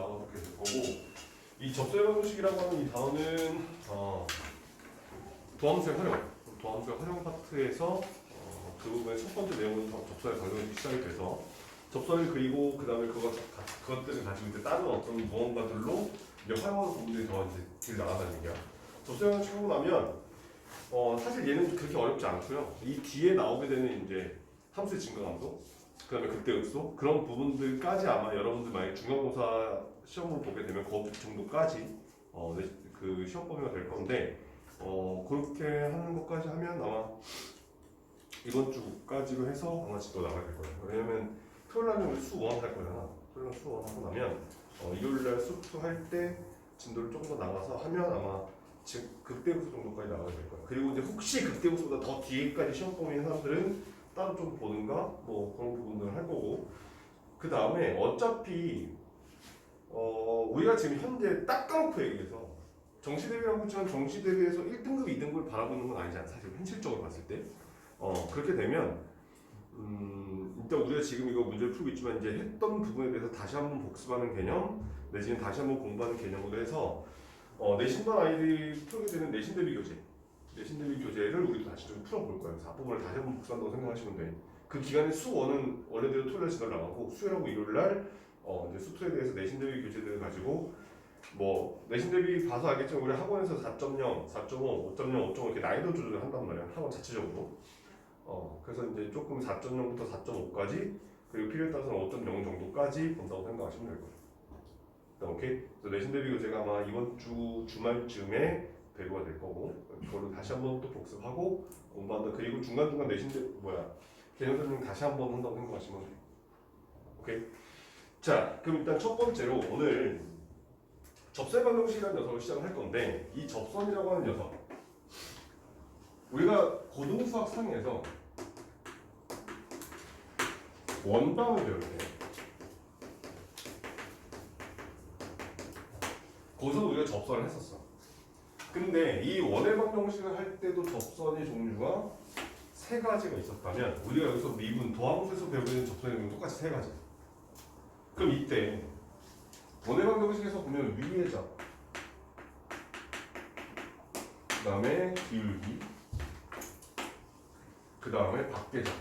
나와놓게 될 거고, 이 접선의 방정식이라고 하는 이 단어는 도함수의 활용 파트에서 그 부분의 첫 번째 내용은 접선의 방정식이 시작이 돼서 접선을 그리고 그 다음에 그것들을 가지고 이제 다른 어떤 무언가들로 이제 활용하는 부분들이 더 이제 길 나간다는 얘기야. 접선의 방정식 하고 나면 사실 얘는 그렇게 어렵지 않고요. 이 뒤에 나오게 되는 이제 함수의 증가함수, 그 다음에 극대극소 그런 부분들까지 아마 여러분들 만약 중간고사 시험을 보게 되면 그 정도까지 그 시험 범위가 될 건데 그렇게 하는 것까지 하면 아마 이번 주까지로 해서 아마 진도 나가야 될 거예요. 왜냐면 토요일날은 수1 할 거잖아. 토요일날 수1 하고 나면 일요일날 수2 할 때 진도를 조금 더 나가서 하면 아마 지금 극대극소 정도까지 나가야 될 거예요. 그리고 이제 혹시 극대극소보다 더 뒤에까지 시험 범위인 사람들은 따로 좀 보는가 뭐 그런 부분들을 할 거고, 그 다음에 어차피 우리가 지금 현재 딱 까놓고 얘기해서 정시대비라고 했지만 정시대비에서 1등급, 2등급을 바라고 있는 건 아니잖아. 사실 현실적으로 봤을 때 그렇게 되면 일단 우리가 지금 이거 문제를 풀고 있지만 이제 했던 부분에 대해서 다시 한번 복습하는 개념 내지는 다시 한번 공부하는 개념으로 해서 내신반 아이들이 풀게 되는 내신 대비 교재를 우리도 다시 좀 풀어볼 거예요. 그래서 앞부분을 다시 한번 복습한다고 생각하시면 돼. 그 기간에 수1은 원래대로 토요일날 진도 나가고 수요일하고 일요일날 이제 수2에 대해서 내신 대비 교재들을 가지고 뭐 내신 대비 봐서 알겠지만 우리 학원에서 4.0, 4.5, 5.0, 5.5 이렇게 난이도 조절을 한단 말이야. 학원 자체적으로. 그래서 이제 조금 4.0부터 4.5까지 그리고 필요에 따라서는 5.0 정도까지 본다고 생각하시면 될 거예요. 오케이? 그래서 내신 대비 교재가 아마 이번 주 주말쯤에 배부가 될 거고 그걸로 다시 한번 또 복습하고 공부한다. 그리고 중간중간 내신 개념 설명 다시 한번 한다고 생각하시면 돼요. 오케이? 자, 그럼 일단 첫 번째로 오늘 접선의 방정식이라는 녀석을 시작을 할 건데 이 접선이라고 하는 녀석 우리가 고등수학 상에서 원방을 배울 때 거기서 우리가 접선을 했었어. 근데 이 원의 방정식을 할 때도 접선의 종류가 세 가지가 있었다면 우리가 여기서 미분 도함수에서 배우는 접선의 종류 똑같이 세 가지. 그럼 이때 원의 방정식에서 보면 위의 점, 그 다음에 기울기, 그 다음에 밖의 점.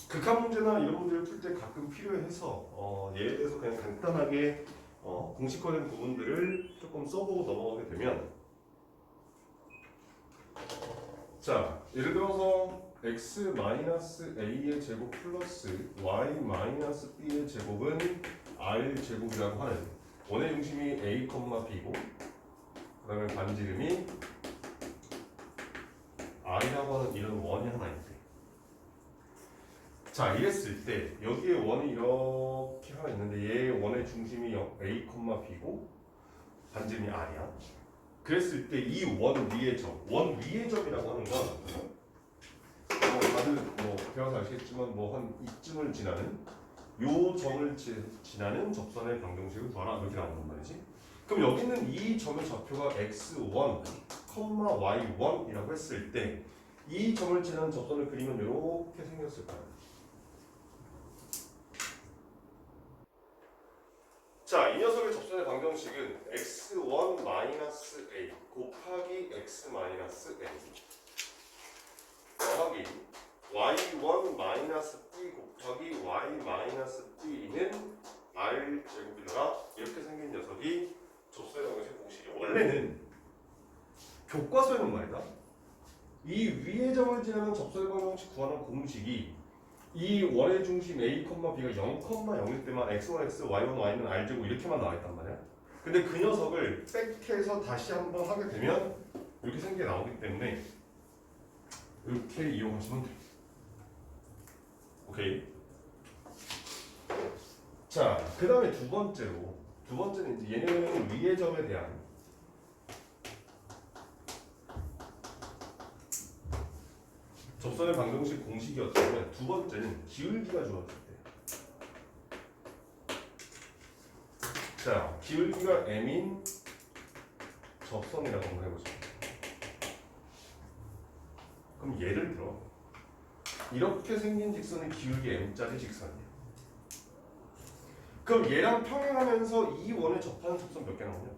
극한 문제나 이런 문제를 풀 때 가끔 필요해서 예에 대해서 그냥 간단하게 공식화된 부분들을 조금 써보고 넘어가게 되면 자, 예를 들어서 x-a의 제곱 플러스 y-b의 제곱은 r제곱이라고 하는 원의 중심이 a, b고 그 다음에 반지름이 r이라고 하는 이런 원이 하나 있대. 자, 이랬을 때 여기에 원이 이렇게 하나 있는데 얘 원의 중심이 a, b고 반지름이 r이야. 그랬을 때 이 원 위의 점, 원 위의 점이라고 하는 건 다들 배워서 아시겠지만 한 이쯤을 지나는 요 점을 지나는 접선의 방정식을 구하라 이렇게 나온단 말이지. 그럼 여기 있는 이 점의 좌표가 x1, y1이라고 했을 때 이 점을 지나는 접선을 그리면 이렇게 생겼을 거야. 자, 이 녀석의 접선의 방정식은 x1-a 곱하기 x-a 더하기 y1-b 곱하기 y-b는 r제곱이더라. 이렇게 생긴 녀석이 접선의 방정식 공식이에요. 원래는 교과서에는 말이다. 이 위의 점을 지나는 접선의 방정식 구하는 공식이 이 원의 중심 a, b가 0,0일 때만 x1, x, y1, y는 r제곱 이렇게만 나와있단 말이야. 근데 그 녀석을 백해서 다시 한번 하게 되면 이렇게 생긴 게 나오기 때문에 이렇게 이용하시면 돼요. 오케이. 자, 그 다음에 두 번째는 이제 얘는 위의 점에 대한 접선의 방정식 공식이었다면 두 번째는 기울기가 주어질 때. 자, 기울기가 m인 접선이라고 한번 해보죠. 그럼 예를 들어 이렇게 생긴 직선이 기울기 m짜리 직선이에요. 그럼 얘랑 평행하면서 이 원에 접하는 접선 몇 개 나오냐?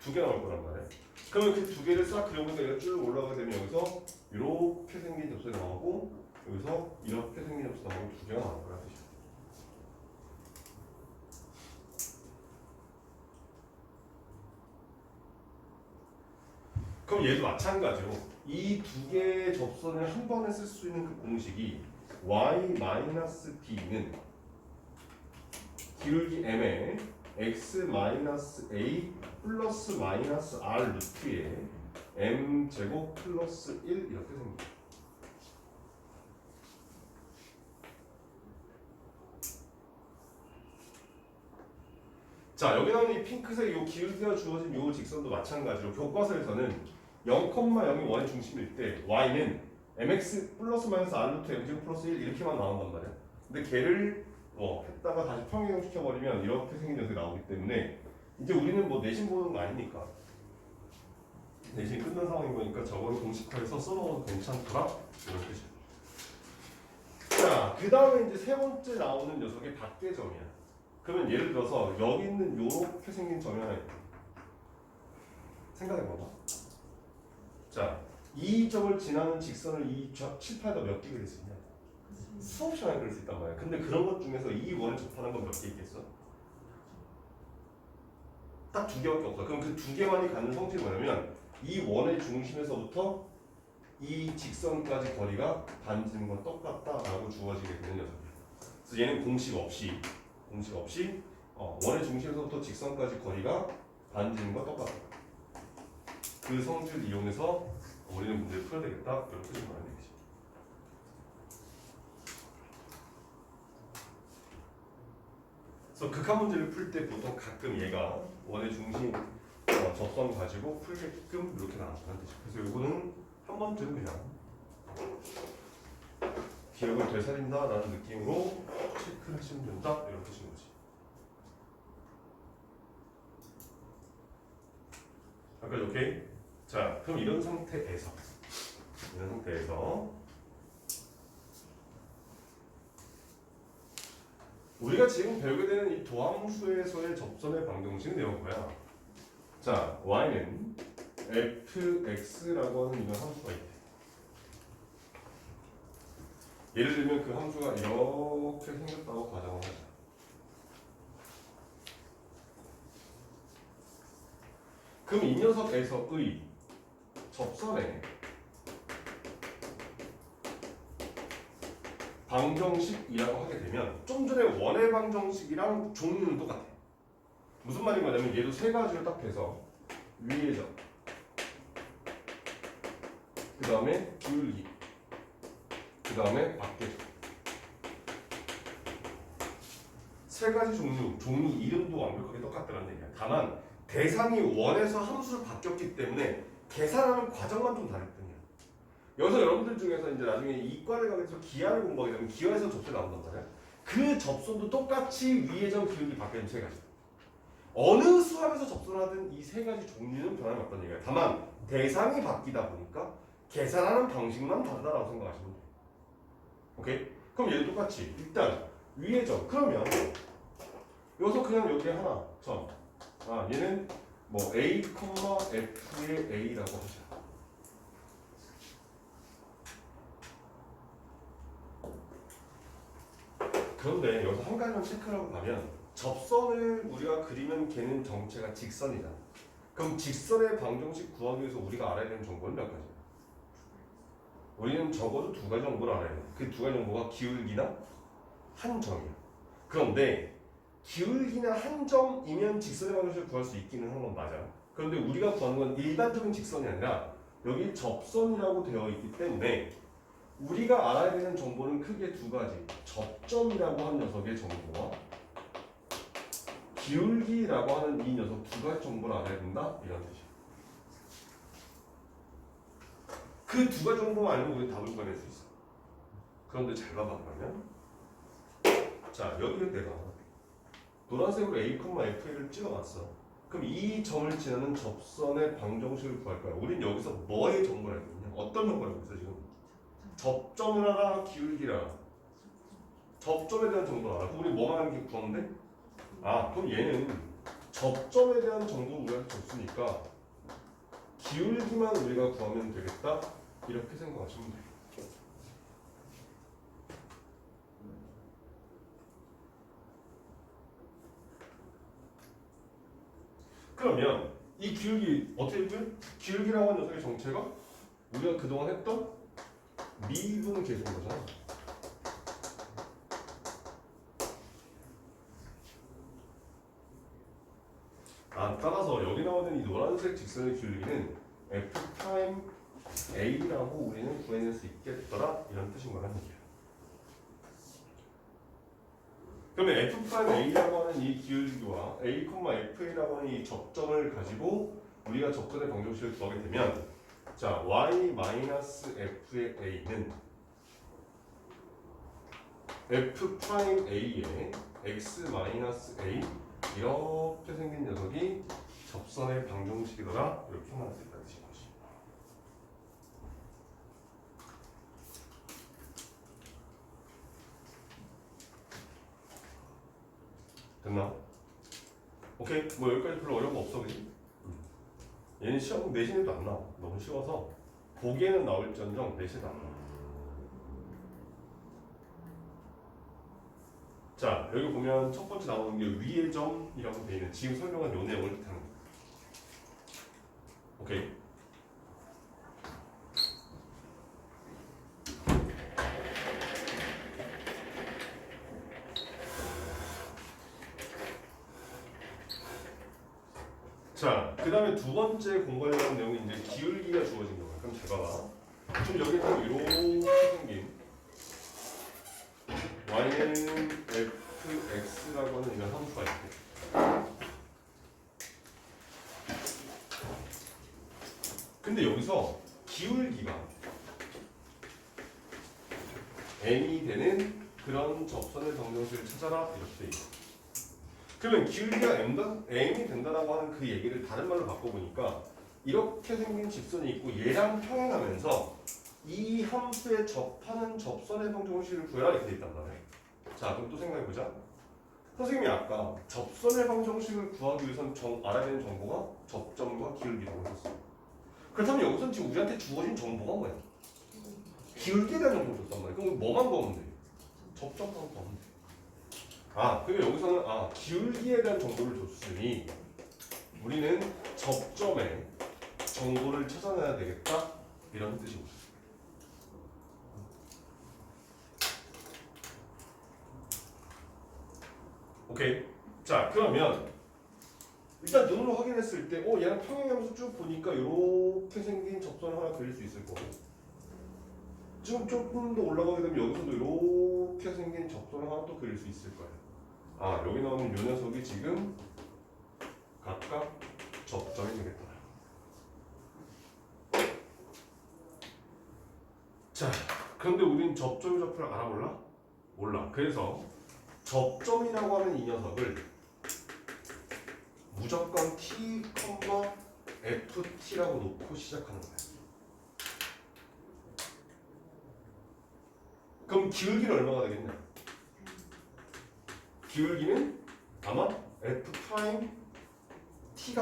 2개 나올 거란 말이야. 그러면 그 2개를 싹 그려보니까 얘가 쭉 올라가게 되면 여기서 이렇게 생긴 접선이 나오고 여기서 이렇게 생긴 접선이 나오고 2개가 나올 거란 뜻이야. 그럼 얘도 마찬가지로 이 2개의 접선을 한 번에 쓸 수 있는 그 공식이 y-b는 기울기 m에 x-a 플러스 마이너스 r 루트에 m 제곱 플러스 1 이렇게 생깁니다. 자, 여기 나오는 이 핑크색 요 기울기가 주어진 요 직선도 마찬가지로 교과서에서는 0,0이 원의 중심일 때 y는 mx 플러스 마이너스 r 루트 m 제곱 플러스 1 이렇게만 나온단 말이야. 근데 걔를 했다가 다시 평행을 시켜버리면 이렇게 생긴 녀석이 나오기 때문에 이제 우리는 뭐 내신 보는 거 아니니까 내신 끝난 상황인 거니까 저거는 공식화해서 써놓아도 괜찮더라 이런 뜻이야. 자, 그 다음에 이제 세 번째 나오는 녀석이 밖의 점이야. 그러면 예를 들어서 여기 있는 요렇게 생긴 점이 하나 있다. 생각해봐봐. 자, 이 점을 지나는 직선을 이 7파에다 몇 개 그릴 수 있냐? 수없이 많이 그릴 수 있단 말이야. 근데 그런 것 중에서 이 원을 접하는 건 몇 개 있겠어? 딱 2개밖에 없어. 그럼 그 2개만이 갖는 성질이 뭐냐면 이 원의 중심에서부터 이 직선까지 거리가 반지는 건 똑같다라고 주어지게 되는 녀석이야. 그래서 얘는 공식 없이 원의 중심에서부터 직선까지 거리가 반지는 건 똑같다. 그 성질을 이용해서 우리는 문제를 풀어야 되겠다. 이렇게 좀 말하는 얘기지. 그래서 극한 문제를 풀 때 보통 가끔 얘가 원의 중심 접선 가지고 풀게끔 이렇게 나왔다는 뜻이에요. 그래서 이거는 한 번쯤 그냥 기억을 되살린다라는 느낌으로 체크를 하시면 된다 이런 뜻인 거지. 아까 오케이? 자, 그럼 이런 상태에서 우리가 지금 배우게 되는 이 도함수에서의 접선의 방정식은 이런 거야. 자, y는 fx라고 하는 이런 함수가 있대. 예를 들면 그 함수가 이렇게 생겼다고 가정을 하자. 그럼 이 녀석에서의 접선의 방정식이라고 하게 되면 좀 전에 원의 방정식이랑 종류는 똑같아. 무슨 말인 거냐면 얘도 세 가지를 딱 해서 위의 점, 그 다음에 기울기, 그 다음에 밖의 점. 세 가지 종류 이름도 완벽하게 똑같다는 얘기야. 다만 대상이 원에서 함수로 바뀌었기 때문에 계산하는 과정만 좀 다를 뿐이야. 여기서 여러분들 중에서 이제 나중에 이과를 가게 돼서 기하를 공부하게 되면 기하에서 접선이 나온단 말이야. 그 접선도 똑같이 위의 점, 기울기, 밖의 점 세 가지. 어느 수학에서 접선하든 이 세 가지 종류는 변함이 없다는 얘기야. 다만 대상이 바뀌다 보니까 계산하는 방식만 다르다라고 생각하시면 돼. 오케이? 그럼 얘도 똑같이 일단 위의 점. 그러면 여기서 그냥 여기 하나 점. 얘는 뭐 a, f의 a라고 하자. 그런데 여기서 한 가지만 체크를 하고 가면 접선을 우리가 그리면 걔는 정체가 직선이다. 그럼 직선의 방정식 구하기 위해서 우리가 알아야 되는 정보는 몇 가지야? 우리는 적어도 2가지 정보를 알아야 돼. 그 2가지 정보가 기울기나 한 점이야. 그런데 기울기나 한 점이면 직선의 방정식을 구할 수 있기는 한 건 맞아. 그런데 우리가 구하는 건 일반적인 직선이 아니라 여기 접선이라고 되어 있기 때문에 우리가 알아야 되는 정보는 크게 2가지. 접점이라고 하는 녀석의 정보와 기울기라고 하는 이 녀석 2가지 정보를 알아야 된다 이런 뜻이야. 그 2가지 정보만 알면 우리 답을 구해낼 수 있어. 그런데 잘 봐봐. 그러면 자, 여기를 내가 노란색으로 a, f를 찍어봤어. 그럼 이 점을 지나는 접선의 방정식을 구할 거야. 우린 여기서 뭐의 정보를 알고 있냐? 어떤 정보를 알고 있어 지금? 접점을 알아? 기울기를 알아? 접점에 대한 정보를 알아. 그럼 우리 뭐만 하는 게 구하는데? 아, 그럼 얘는 접점에 대한 정보를 우리한테 줬으니까 기울기만 우리가 구하면 되겠다. 이렇게 생각하시면 돼요. 그러면 이 기울기 어떻게 읽어요? 기울기라고 하는 녀석의 정체가 우리가 그동안 했던 미분 계수인 거잖아. 따라서 여기 나오는 이 노란색 직선의 기울기는 f' a라고 우리는 구해낼 수 있겠더라 이런 뜻인 거라는 얘기야. 그러면 f'a라고 하는 이 기울기와 a, fa라고 하는 이 접점을 가지고 우리가 접선의 방정식을 구하게 되면 자 y-f의 a는 f'a의 x-a 이렇게 생긴 녀석이 접선의 방정식이더라 이렇게 말할 수 있다는 뜻인 것이. 됐나? 오케이 뭐 여기까지 별로 어려운 거 없어 그지? 얘는 시험 내신에도 안 나와. 너무 쉬워서 보기에는 나올지언정 내신에도 안 나와. 자 여기 보면 첫 번째 나오는 게 위의 점이라고 되어 있는 지금 설명한 요 내용을 뜻하는 거예요. 오케이. 자, 그 다음에 두 번째 공부하려는 내용이 이제 기울기가 주어진 거예요. 그럼 잘 봐봐. 좀 여기서 이렇게 생긴 y는 fx라고 하는 이런 함수가 있고 근데 여기서 기울기가 m이 되는 그런 접선의 방정식을 찾아라 이렇게 돼 있어. 그러면 기울기가 m이 된다라고 하는 그 얘기를 다른 말로 바꿔보니까 이렇게 생긴 직선이 있고 얘랑 평행하면서 이 함수에 접하는 접선의 방정식을 구해라 이렇게 돼 있단 말이에요. 자 그럼 또 생각해보자. 선생님이 아까 접선의 방정식을 구하기 위해선 알아야 되는 정보가 접점과 기울기라고 했었어요. 그렇다면 여기서는 지금 우리한테 주어진 정보가 뭐야? 기울기에 대한 정보를 줬단 말이야. 그럼 뭐만 구하면 돼? 접점만 구하면 돼. 그러면 여기서는 기울기에 대한 정보를 줬으니 우리는 접점의 정보를 찾아내야 되겠다 이런 뜻입니다. 오케이. 자 그러면 일단 눈으로 확인했을 때 얘랑 평행하면서 쭉 보니까 이렇게 생긴 접선을 하나 그릴 수 있을 거고 지금 조금 더 올라가게 되면 여기서도 이렇게 생긴 접선을 하나 또 그릴 수 있을 거예요. 여기 나오는 이 녀석이 지금 각각 접점이 되겠다. 자, 그런데 우린 접점의 좌표를 알아볼라? 몰라. 그래서 접점이라고 하는 이 녀석을 무조건 t, ft라고 놓고 시작하는 거야. 그럼 기울기는 얼마가 되겠냐? 기울기는 아마 f't가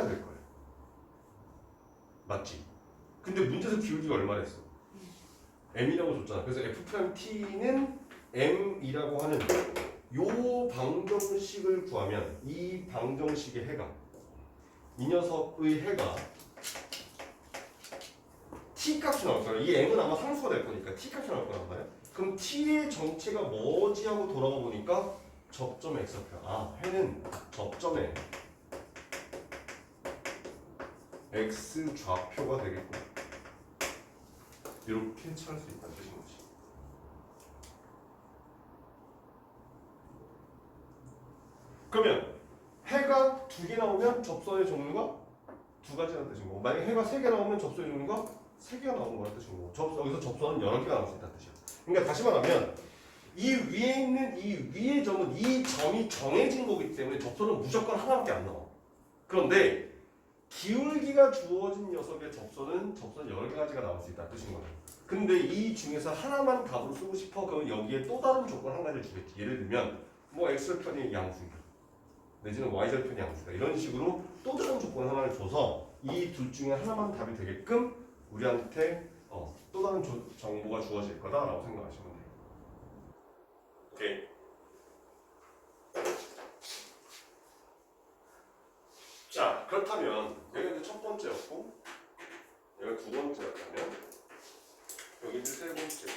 될 거예요. 맞지? 근데 문제에서 기울기가 얼마랬어? m이라고 줬잖아. 그래서 f't는 m이라고 하는 요 방정식을 구하면 이 방정식의 해가 이 녀석의 해가 t 값이 나올 거예요. 이 m은 아마 상수가 될 거니까 t 값이 나올 거란 말이야. 그럼 t의 정체가 뭐지 하고 돌아가 보니까 접점의 x좌표. 해는 접점의 x좌표가 되겠구나. 이렇게 찾을 수 있다는 뜻인 거지. 그러면 해가 2개 나오면 접선의 종류가 2가지라는 뜻인 거고 만약에 해가 3개 나오면 접선의 종류가 3개가 나오는 거라는 뜻인 거고 여기서 접선은 여러 개가 나올 수 있다는 뜻이야. 그러니까 다시 말하면 이 위에 있는 이 위의 점은 이 점이 정해진 거기 때문에 접선은 무조건 하나밖에 안 나와. 그런데 기울기가 주어진 녀석의 접선은 여러 가지가 나올 수 있다 뜻인 거예요. 근데 이 중에서 하나만 값으로 쓰고 싶어. 그럼 여기에 또 다른 조건 한 가지를 주겠지. 예를 들면 뭐 x절편이 양수이다. 내지는 y절편이 양수다. 이런 식으로 또 다른 조건 하나를 줘서 이 둘 중에 하나만 답이 되게끔 우리한테 또 다른 정보가 주어질 거다라고 생각하시면 돼요. 오케이. 자, 그렇다면 여기가 이제 첫 번째였고 여기가 두 번째였다면 여기 이제 세 번째.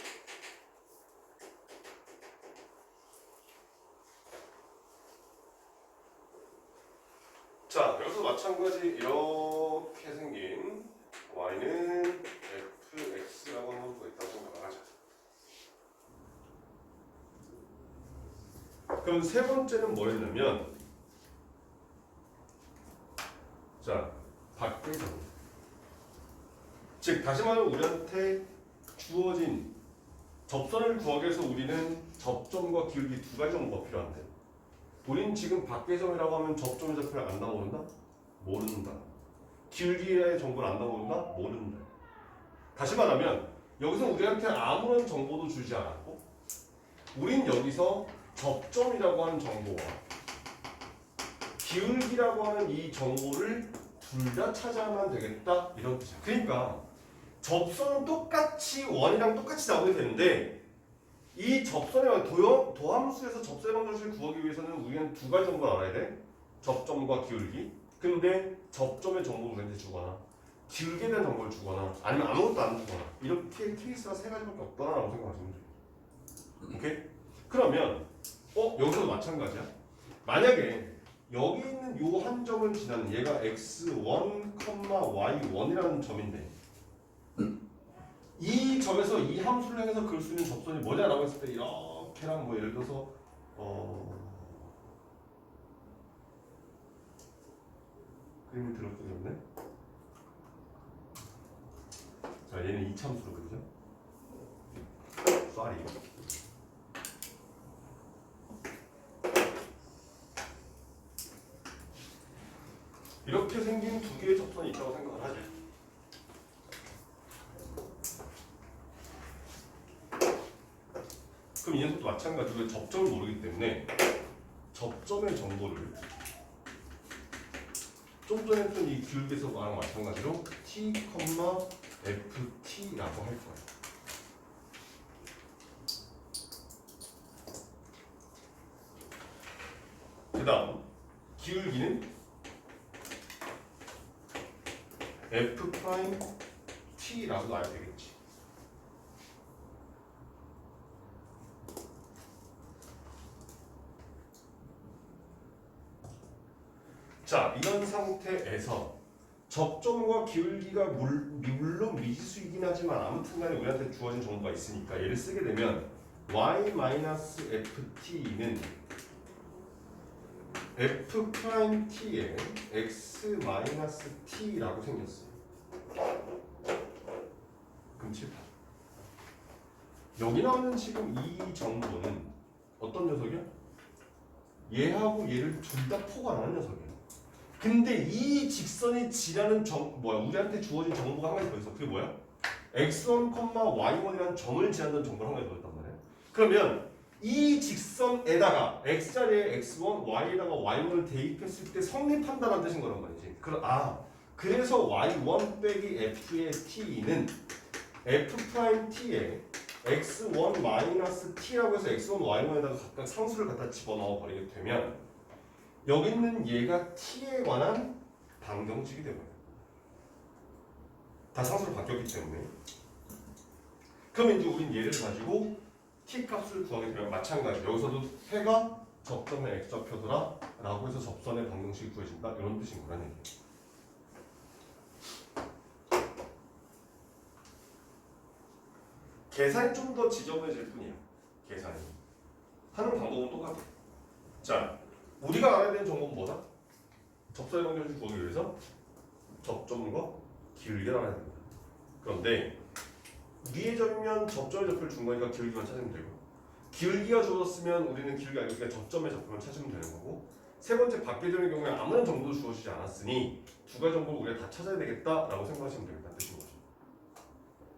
자, 여기서 마찬가지 이렇게 생긴 y는 fx라고 하는 수가 있다고 생각을 하자. 그럼 세 번째는 뭐였냐면 자, 밖에서 즉 다시 말하면 우리한테 주어진 접선을 구하기 위해서 우리는 접점과 기울기 두 가지 정보가 필요한데 우린 지금 밖의점이라고 하면 접점의 좌표를 안다 모른다? 모른다. 기울기의 정보를 안다 모른다? 모른다. 다시 말하면 여기서 우리한테 아무런 정보도 주지 않았고 우린 여기서 접점이라고 하는 정보와 기울기라고 하는 이 정보를 둘 다 찾아야만 되겠다 이런 뜻이야. 그러니까 접선은 똑같이 원이랑 똑같이 나오게 되는데 이 접선의 도함수에서 접선의 방정식을 구하기 위해서는 우리는 두 가지 정보를 알아야 돼. 접점과 기울기. 근데 접점의 정보를 우리한테 주거나 기울기에 대한 정보를 주거나 아니면 아무것도 안 주거나 이렇게 케이스가 세 가지밖에 없다라고 생각하시면 돼요. 오케이? 그러면 여기서도 마찬가지야. 만약에 여기 있는 요 한 점을 지나는 얘가 x1, y1이라는 점인데 이 점에서 이 함수를 향해서 그을 수 있는 접선이 뭐냐라고 했을 때 이렇게랑 뭐 예를 들어서 그림을 들었거든요. 자, 얘는 이참수로 그리죠? 쏘리. 이렇게 생긴 두 개의 접선이 있다고 생각을 하죠. 그럼 이 녀석도 마찬가지로 접점을 모르기 때문에 접점의 정보를 좀 전에 했던 이 기울기에서 말한 마찬가지로 t, ft라고 할 거예요. 그 다음 기울기는 f't라고 놔야 되겠지. 자, 이런 상태에서 접점과 기울기가 물론 미지수이긴 하지만 아무튼간에 우리한테 주어진 정보가 있으니까 얘를 쓰게 되면 y-ft는 f't의 x-t라고 생겼어요. 그럼 칠판. 여기 나오는 지금 이 정보는 어떤 녀석이야? 얘하고 얘를 둘 다 포괄하는 녀석이야. 근데 이 직선이 지나는 우리한테 주어진 정보가 한 가지 더 있어. 그게 뭐야? x1, y1이라는 점을 지난다는 정보를 한 가지 더 있단 말이야. 그러면 이 직선에다가 x자리에 x1, y에다가 y1을 대입했을 때 성립한다는 뜻인 거란 말이지. 그래서 y1 빼기 f의 t는 f't에 x1 t라고 해서 x1, y1에다가 각각 상수를 갖다 집어넣어 버리게 되면 여기 있는 얘가 t에 관한 방정식이 되고요. 다 상수로 바뀌었기 때문에. 그러면 이제 우린 얘를 가지고 t 값을 구하게 되면 마찬가지. 여기서도 해가 접점의 x좌표더라 라고 해서 접선의 방정식이 구해진다. 이런 뜻인 거란 얘기예요. 계산이 좀 더 지저분해질 뿐이야. 계산이. 하는 방법은 똑같아. 자, 우리가 알아야 되는 정보는 뭐다? 접선의 방정식을 구하기 위해서 접점과 기울기를 알아야 됩니다. 그런데 위의 점이면 접점의 좌표를 준 거니까 기울기만 찾으면 되고 기울기가 주어졌으면 우리는 기울기 알고 있으니까 접점의 좌표만 찾으면 되는 거고 세 번째 받게 되는 경우에 아무런 정보도 주어지지 않았으니 두 가지 정보를 우리가 다 찾아야 되겠다라고 생각하시면 됩니다. 뜻인 거죠.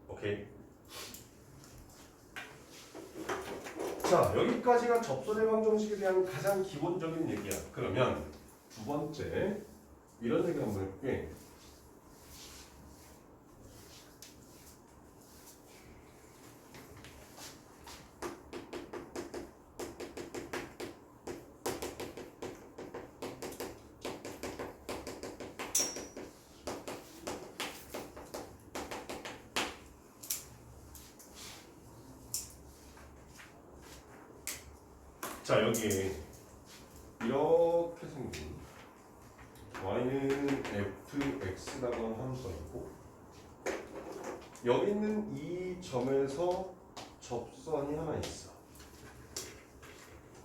오케이. 자, 여기까지가 접선의 방정식에 대한 가장 기본적인 얘기야. 그러면 두 번째 이런 얘기 한번 해볼게. 자, 여기에 이렇게 생긴 y는 fx라고 하는 함수가 있고 여기 있는 이 점에서 접선이 하나 있어.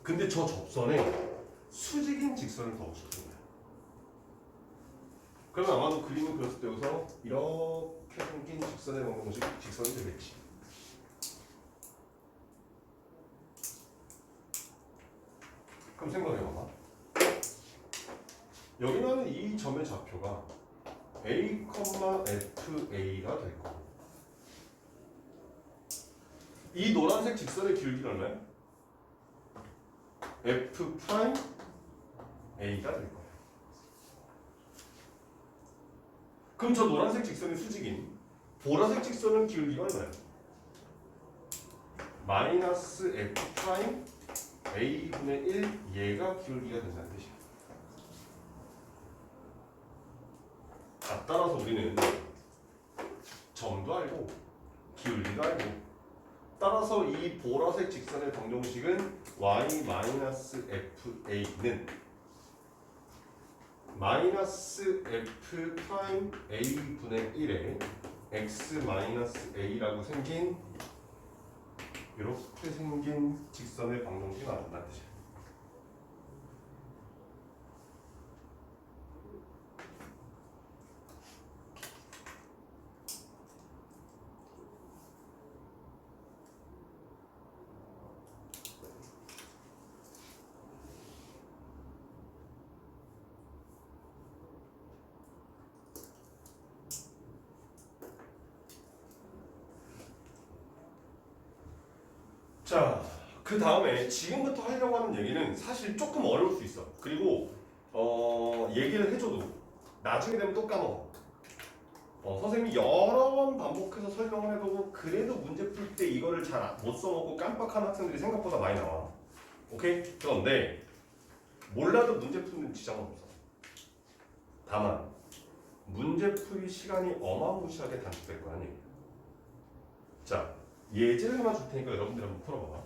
근데 저 접선에 수직인 직선을 더해주는 거야. 그러면 아마도 그림을 그렸을 때 여기서 이렇게 생긴 직선의 방정식 직선이 되겠지. 그럼 생각해봐봐. 여기 나는 이 점의 좌표가 a, fa가 될 거고 이 노란색 직선의 길이가 얼마야? f 프라임 a가 될 거야. 그럼 저 노란색 직선의 수직인 보라색 직선은 기울기가 얼마야? 마이너스 f 프라임 a분의 1 얘가 기울기가 된다는 뜻이야. 따라서 우리는 점도 알고 기울기도 알고 따라서 이 보라색 직선의 방정식은 y-fa는 마이너스 f 프라임 a분의 1에 x 마이너스 a라고 생긴 이렇게 생긴 직선의 방정식이 나온다는 뜻이야. 자, 그 다음에 지금부터 하려고 하는 얘기는 사실 조금 어려울 수 있어. 그리고 얘기를 해줘도 나중에 되면 또 까먹어. 선생님이 여러 번 반복해서 설명을 해도 그래도 문제 풀 때 이거를 잘 못 써먹고 깜빡하는 학생들이 생각보다 많이 나와. 오케이? 그런데 몰라도 문제 푸는 지장은 없어. 다만 문제 풀이 시간이 어마무시하게 단축될 거란 얘기야. 자, 예제를 하나 줄 테니까 여러분들 한번 풀어봐봐.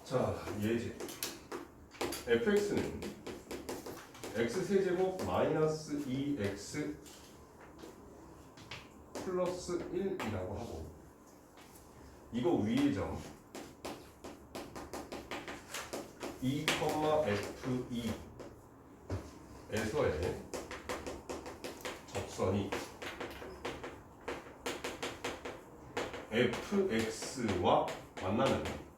자, 예제. fx는 x세제곱 마이너스 2x 플러스 1이라고 하고 이거 위의 점 2, f2 에서의 접선이 fx와 만나는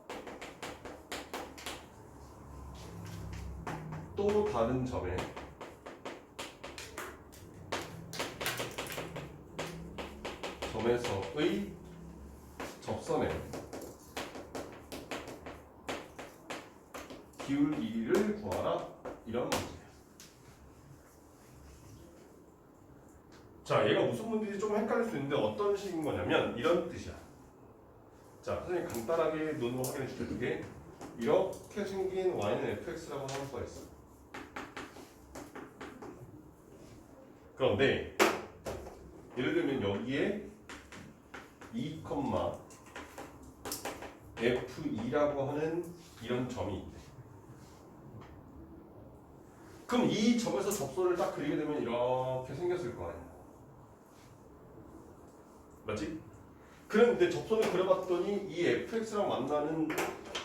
또 다른 점의 점에서의 접선의 기울기를 구하라 이런 문제예요. 자, 얘가 무슨 문제인지 조금 헷갈릴 수 있는데 어떤 식인 거냐면 이런 뜻이야. 자, 선생님 간단하게 눈으로 확인해 줄게. 이렇게 생긴 y는 fx라고 하는 수가 있어. 그런데 예를 들면 여기에 2, f2라고 하는 이런 점이 있대. 그럼 이 점에서 접선을 딱 그리게 되면 이렇게 생겼을 거 아니야. 맞지? 그런데 접선을 그려봤더니 이 fx랑 만나는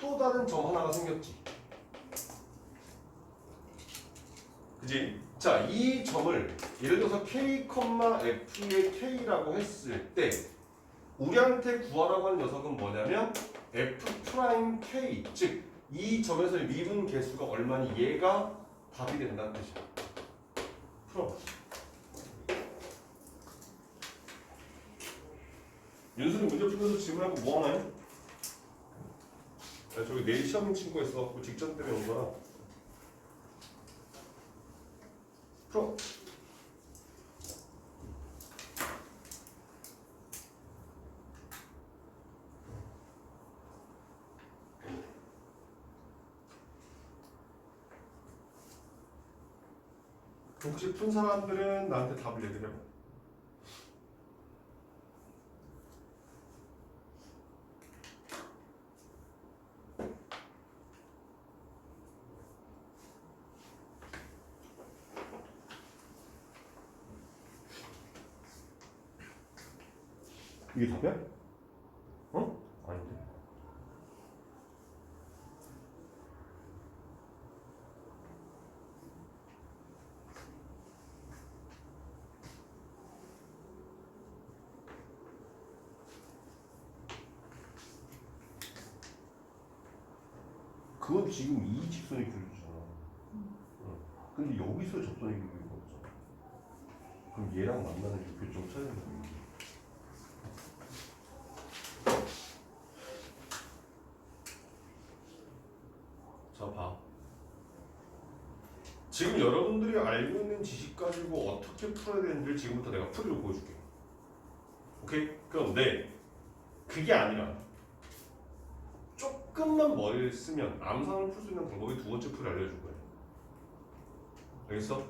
또 다른 점 하나가 생겼지. 그지? 자, 이 점을 예를 들어서 k, f의 k라고 했을 때 우리한테 구하라고 하는 녀석은 뭐냐면 F'K, 즉 이 점에서의 미분 개수가 얼마니 얘가 답이 된다는 뜻이야. 풀어봐. 윤수는 문제 풀면서 질문하고 뭐 하나요? 저기 내일 시험 친구가 있어갖고 직전 때문에 온 거라. 풀어. 혹시 푼 사람들은 나한테 답을 내드려. 이게 답이야? 어? 아닌데. 그건 지금 이 직선이 그려주잖아. 근데 여기서 접선이 그리는 거잖아. 그럼 얘랑 만나는 게 교점 쳐야 된다. 자, 봐. 지금 여러분들이 알고 있는 지식 가지고 어떻게 풀어야 되는지를 지금부터 내가 풀이로 보여줄게. 오케이? 그런데 그게 아니라 조금만 머리를 쓰면 암산을 풀 수 있는 방법이 두 번째 풀이 알려줄 거예요. 알겠어?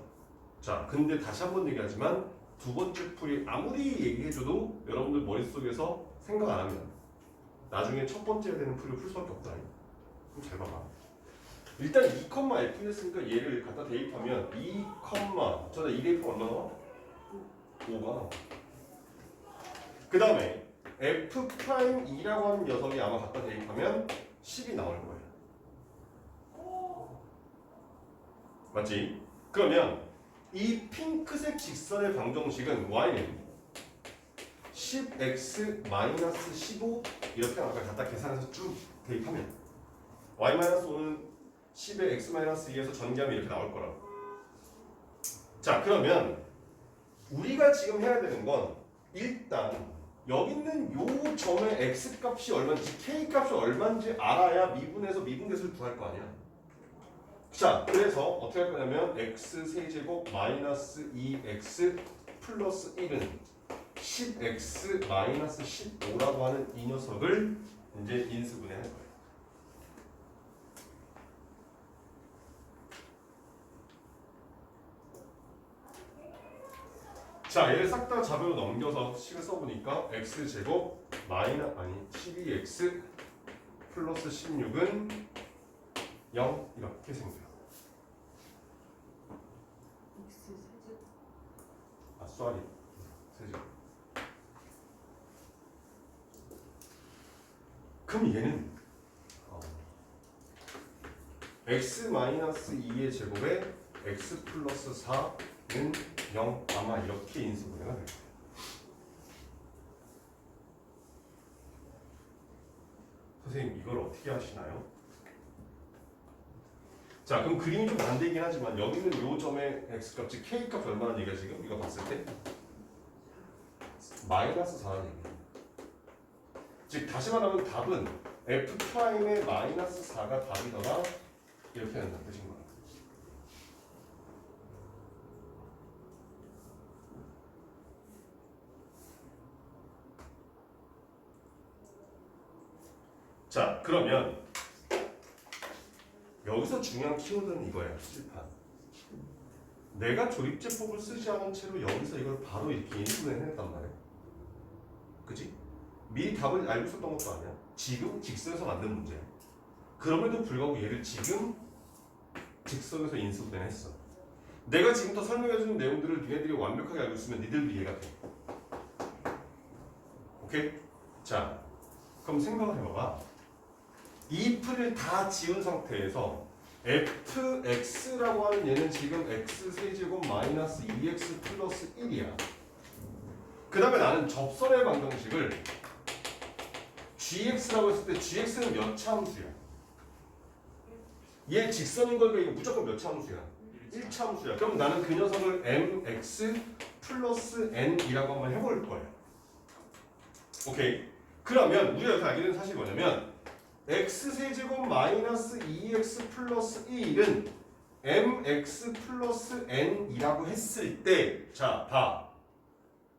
자, 근데 다시 한번 얘기하지만 두 번째 풀이 아무리 얘기해줘도 여러분들 머릿속에서 생각 안 하면 나중에 첫 번째 해야 되는 풀을 풀 수밖에 없다. 그럼 잘 봐봐. 일단 2,F를 했으니까 얘를 갖다 대입하면 2, 저다 2 대입하면 얼마 나와? 5가. 그 다음에 F'E라고 하는 녀석이 아마 갖다 대입하면 10이 나올 거예요. 맞지? 그러면 이 핑크색 직선의 방정식은 y는 10x-15 이렇게 아까 갖다 계산해서 쭉 대입하면 y-5는 10의 x-2에서 전개하면 이렇게 나올 거라고. 자, 그러면 우리가 지금 해야 되는 건 일단 여기 있는 요 점의 x 값이 얼마인지 k 값이 얼마인지 알아야 미분해서 미분계수를 구할 거 아니야. 자, 그래서 어떻게 할 거냐면 x 세제곱 마이너스 2x 플러스 1은 10x 마이너스 15라고 하는 이 녀석을 이제 인수분해할 거예요. 자, 얘를 싹 다 자료로 넘겨서 식을 써보니까 x 제곱 아니 12x 플러스 16은 0 이렇게 생겨요. x 세제곱. 아, 쏘리 세제곱. 그럼 얘는 x 마이너스 2의 제곱에 x 플러스 4는 0 아마 이렇게 인수분해가 될 거예요. 선생님 이걸 어떻게 하시나요? 자, 그럼 그림이 좀 반대이긴 하지만 여기 있는 요 점의 x 값이 k 값 얼마나 얘기야 지금? 이거 봤을 때 마이너스 4라는 얘기예요. 즉 다시 말하면 답은 F'의 마이너스 4가 답이더라 이렇게 된다는 뜻인 거야. 자, 그러면 여기서 중요한 키워드는 이거야. 칠판. 내가 조립제법을 쓰지 않은 채로 여기서 이걸 바로 이렇게 인수분해했단 말이야. 그치? 미리 답을 알고 있었던 것도 아니야. 지금 직선에서 만든 문제야. 그럼에도 불구하고 얘를 지금 직선에서 인수분해했어. 내가 지금부터 설명해주는 내용들을 니네들이 완벽하게 알고 있으면 니들도 이해가 돼. 오케이? 자, 그럼 생각을 해봐봐. 이 풀을 다 지운 상태에서 fx라고 하는 얘는 지금 x 세제곱 마이너스 2x 플러스 1이야. 그 다음에 나는 접선의 방정식을 gx라고 했을 때 gx는 몇 차 함수야? 얘 직선인 걸로 이거 무조건 몇 차 함수야? 1차 함수야. 그럼 나는 그 녀석을 mx 플러스 n이라고 한번 해볼 거야. 오케이. 그러면 우리가 여기서 알게 된 사실이 뭐냐면 x세제곱 마이너스 2x 플러스 1은 mx 플러스 n이라고 했을 때 자, 봐.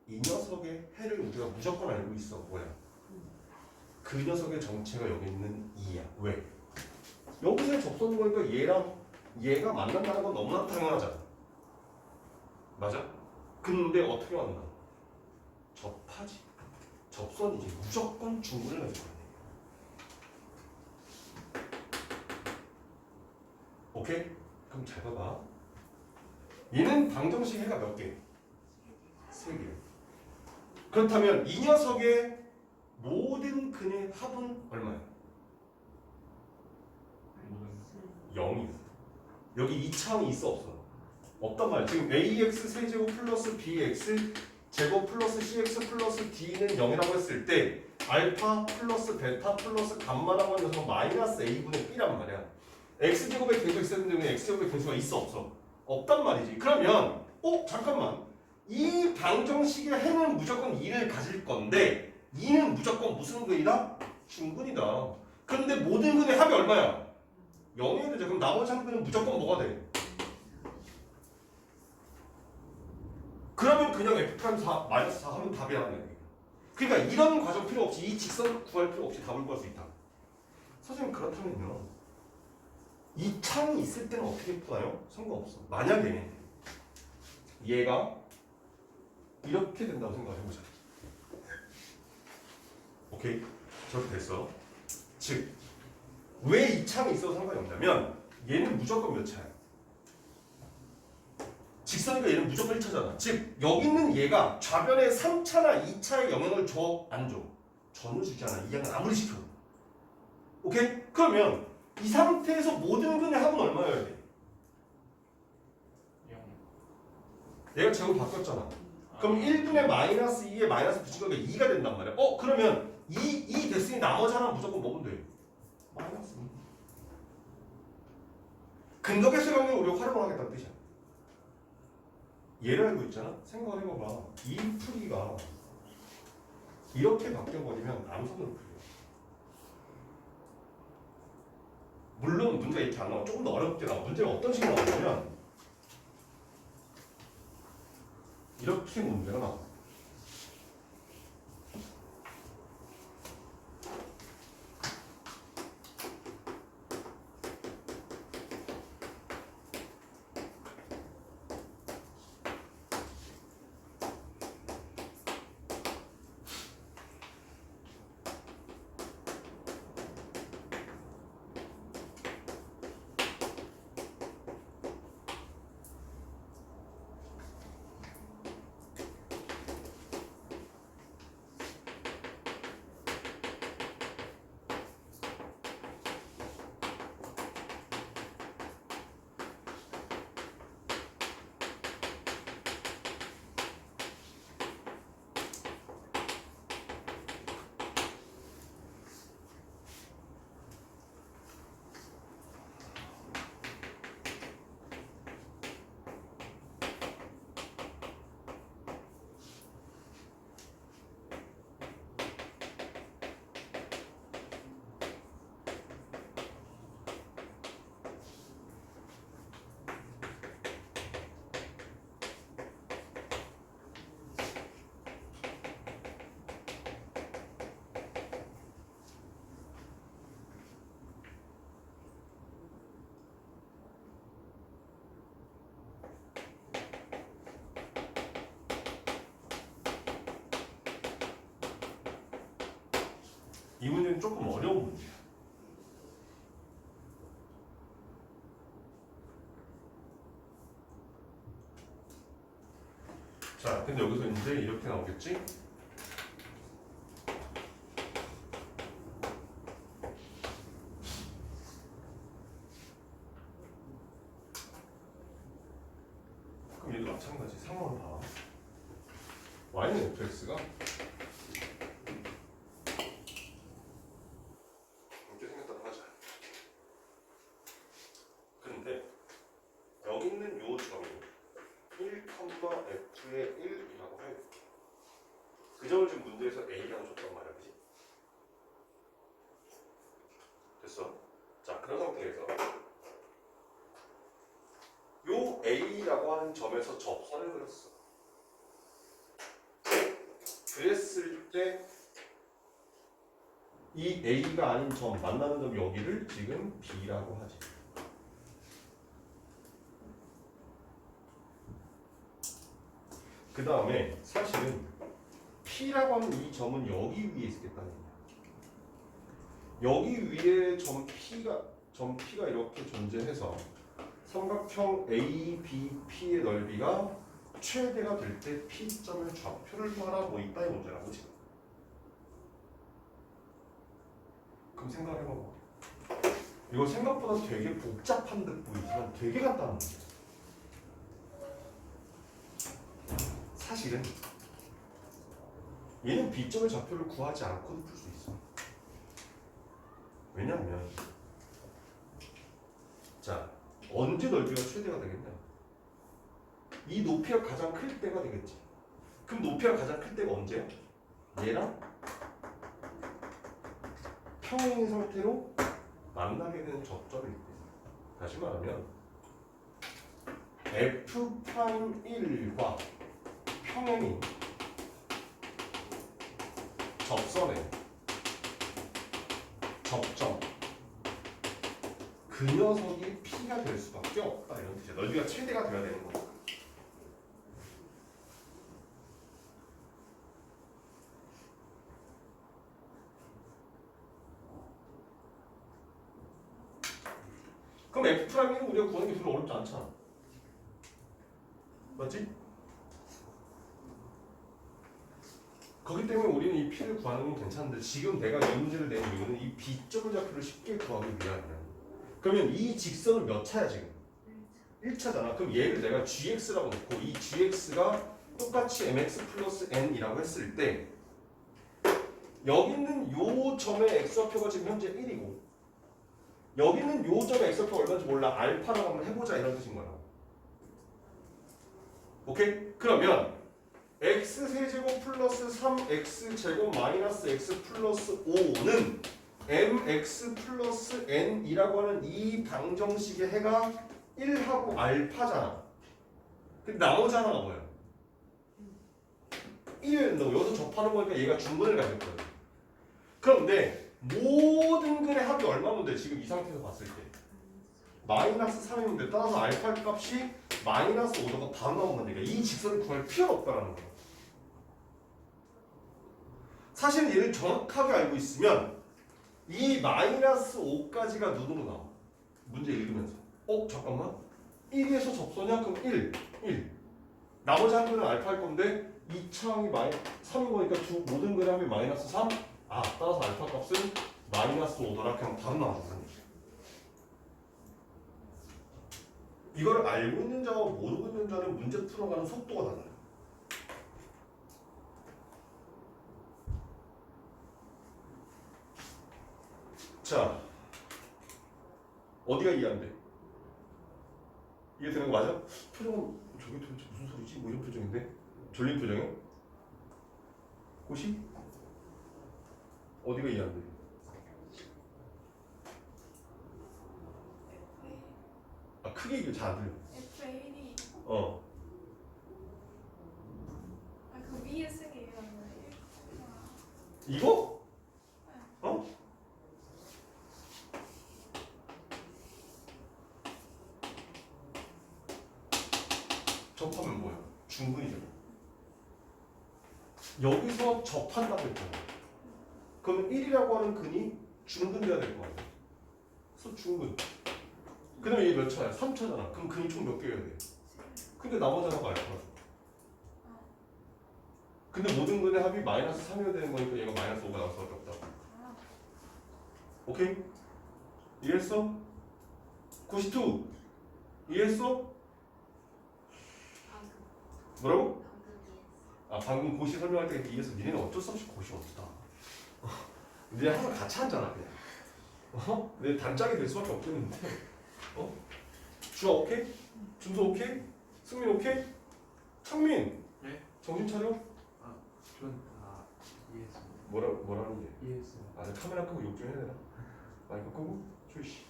이 녀석의 해를 우리가 무조건 알고 있어. 뭐야? 그 녀석의 정체가 여기 있는 2야. 왜? 여기서 접선 거니까 얘랑 얘가 만난다는 건 너무나 당연하잖아. 맞아? 근데 어떻게 만나? 접하지. 접선이지. 무조건 중근을 가지고 가야 돼. 오케이? 그럼 잘 봐봐. 얘는 방정식 해가 몇 개? 3개. 그렇다면 이 녀석의 모든 근의 합은 얼마야? 0이야. 여기 2차항이 있어 없어? 없단 말이야. 지금 ax 세제곱 플러스 bx 제곱 플러스 cx 플러스 d는 0이라고 했을 때 알파 플러스 베타 플러스 감마라고 하는 녀석은 마이너스 a분의 b란 말이야. x제곱의 계수가 있어야 되는데 x제곱의 계수가 있어 없어? 없단 말이지. 그러면 잠깐만. 이 방정식의 해는 무조건 2를 가질 건데 2는 무조건 무슨 근이다? 중근이다. 그런데 모든 근의 합이 얼마야? 0이어야 되죠. 그럼 나머지 한 근은 무조건 뭐가 돼? 그러면 그냥 f 프라임 4 마이너스 4 하면 답이라는 거야. 그러니까 이런 과정 필요 없이 이 직선 구할 필요 없이 답을 구할 수 있다. 선생님 그렇다면요. 이 창이 있을 때는 어떻게 푸나요? 상관없어. 만약에 얘가 이렇게 된다고 생각해보자. 오케이? 저렇게 됐어. 즉 왜 이 창이 있어도 상관이 없냐면 얘는 무조건 몇 차야? 직선이니까 얘는 무조건 1차잖아. 즉 여기 있는 얘가 좌변에 3차나 2차의 영향을 줘? 안 줘? 전혀 주지 않아. 이 양은 아무리 시켜도. 오케이? 그러면 이 상태에서 모든 근의 합은 얼마여야 돼? 얘가 제곱 바뀌었잖아. 그럼 1분의 마이너스 2에 마이너스 붙인 거니까 2가 된단 말이야. 그러면 2 됐으니 나머지 하나는 무조건 먹으면 돼. 마이너스 2. 근덕계수 관계를 우리가 활용을 하겠다는 뜻이야. 얘를 알고 있잖아? 생각을 해봐봐. 이 풀이가 이렇게 바뀌어버리면 암산으로 풀려. 물론 문제가 이렇게 안 나와. 조금 더 어렵게 나와. 문제가 어떤 식으로 나오냐면 이렇게 문제가 나와. 이 문제는 조금 어려운 문제야. 자, 근데 여기서 이제 이렇게 나오겠지? 그럼 얘도 마찬가지. 상황을 봐. y는 fx가 A라고 해. 그 점을 지금 문제에서 A라고 줬단 말이야, 그지? 됐어? 자, 그런 상태에서 요 A라고 하는 점에서 접선을 그렸어. 그랬을 때 이 A가 아닌 점, 만나는 점 여기를 지금 B라고 하지. 그 다음에 사실은 P라고 하는 이 점은 여기 위에 있겠다는 얘기야. 여기 위에 점 P가 이렇게 존재해서 삼각형 ABP의 넓이가 최대가 될 때 P점의 좌표를 구하라 뭐 있다 이 문제라고 지금. 그럼 생각을 해봐봐. 이거 생각보다 되게 복잡한 듯 보이지만 되게 간단한 문제야. 사실은 얘는 B점의 좌표를 구하지 않고도 풀 수 있어. 왜냐하면 자, 언제 넓이가 최대가 되겠냐? 이 높이가 가장 클 때가 되겠지. 그럼 높이가 가장 클 때가 언제야? 얘랑 평행인 상태로 만나게 되는 접점일 때. 다시 말하면 F'1과 평행인 접선의 접점 그 녀석이 P가 될 수밖에 없다 이런 뜻이야. 넓이가 최대가 돼야 되는 거야. 그럼 F'는 우리가 구하는 게 별로 어렵지 않잖아. 맞지? 그렇기 때문에 우리는 이 P를 구하는 건 괜찮은데 지금 내가 이 문제를 낸 이유는 이 B점의 좌표를 쉽게 구하기 위함이야. 그러면 이 직선은 몇 차야 지금? 1차잖아. 그럼 얘를 내가 gx라고 놓고 이 gx가 똑같이 mx 플러스 n이라고 했을 때 여기 있는 요 점의 x좌표가 지금 현재 1이고 여기 있는 요 점의 x좌표가 얼마인지 몰라. 알파라고 한번 해보자 이런 뜻인 거야. 오케이? 그러면 x세제곱 플러스 3x제곱 마이너스 x 플러스 5는 mx 플러스 n이라고 하는 이 방정식의 해가 1하고 알파잖아. 근데 나머지 하나가 뭐야? 1을 넣어. 여기서 접하는 거니까 얘가 중근을 가질 거야. 그런데 모든 근의 합이 얼마면 돼? 지금 이 상태에서 봤을 때 마이너스 3이면 돼. 따라서 알파 값이 마이너스 5도가 바로 나오는 거니까 이 직선을 구할 필요가 없다는 거야. 사실 얘를 정확하게 알고 있으면 이 마이너스 5까지가 눈으로 나와. 문제 읽으면서 잠깐만 1에서 접선이야? 그럼 1 나머지 한 근은 알파일 건데 2차항이 3인 거니까 모든 근의 합이 마이너스 3 따라서 알파 값은 마이너스 5더라 그냥 바로 나와주는 거지. 이걸 알고 있는 자와 모르고 있는 자는 문제 풀어가는 속도가 달라요. 자, 어디가 이해 안 돼? 이해되는 거 맞아? 표정은 저게 도대체 무슨 소리지? 뭐 이런 표정인데? 졸린 표정이야? 꽃이? 어디가 이해 안 돼? 크게 얘기해. 잘 안 들려. F1이 그 위에 쓰기 이거는 이거? 접하면 뭐야? 중근이잖아. 여기서 접한다고 했잖아. 그러면 1이라고 하는 근이 중근돼야 될 거 아니야. 그래서 중근. 그 다음에 얘 몇 차야? 3차잖아. 그럼 근이 총 몇 개여야 돼? 근데 나머지 하나가 알파야. 근데 모든 근의 합이 마이너스 3이어야 되는 거니까 얘가 마이너스 5가 나올 수밖에 없다. 오케이? 이해했어? 92 이해했어? 뭐라고? 방금 고시 설명할 때 이해해서 니네는 어쩔 수 없이 고시 없다. 니네 항상 같이 앉잖아 그냥. 내 단짝이 될 수밖에 없겠는데. 주아 오케이? 준서 오케이? 승민 오케이? 창민. 네? 정신 차려. 전 이해했습니다. 뭐라는 게? 이해했어요. 아, 내 카메라 끄고 욕 좀 해야 되나? 마이크 끄고 조이씨.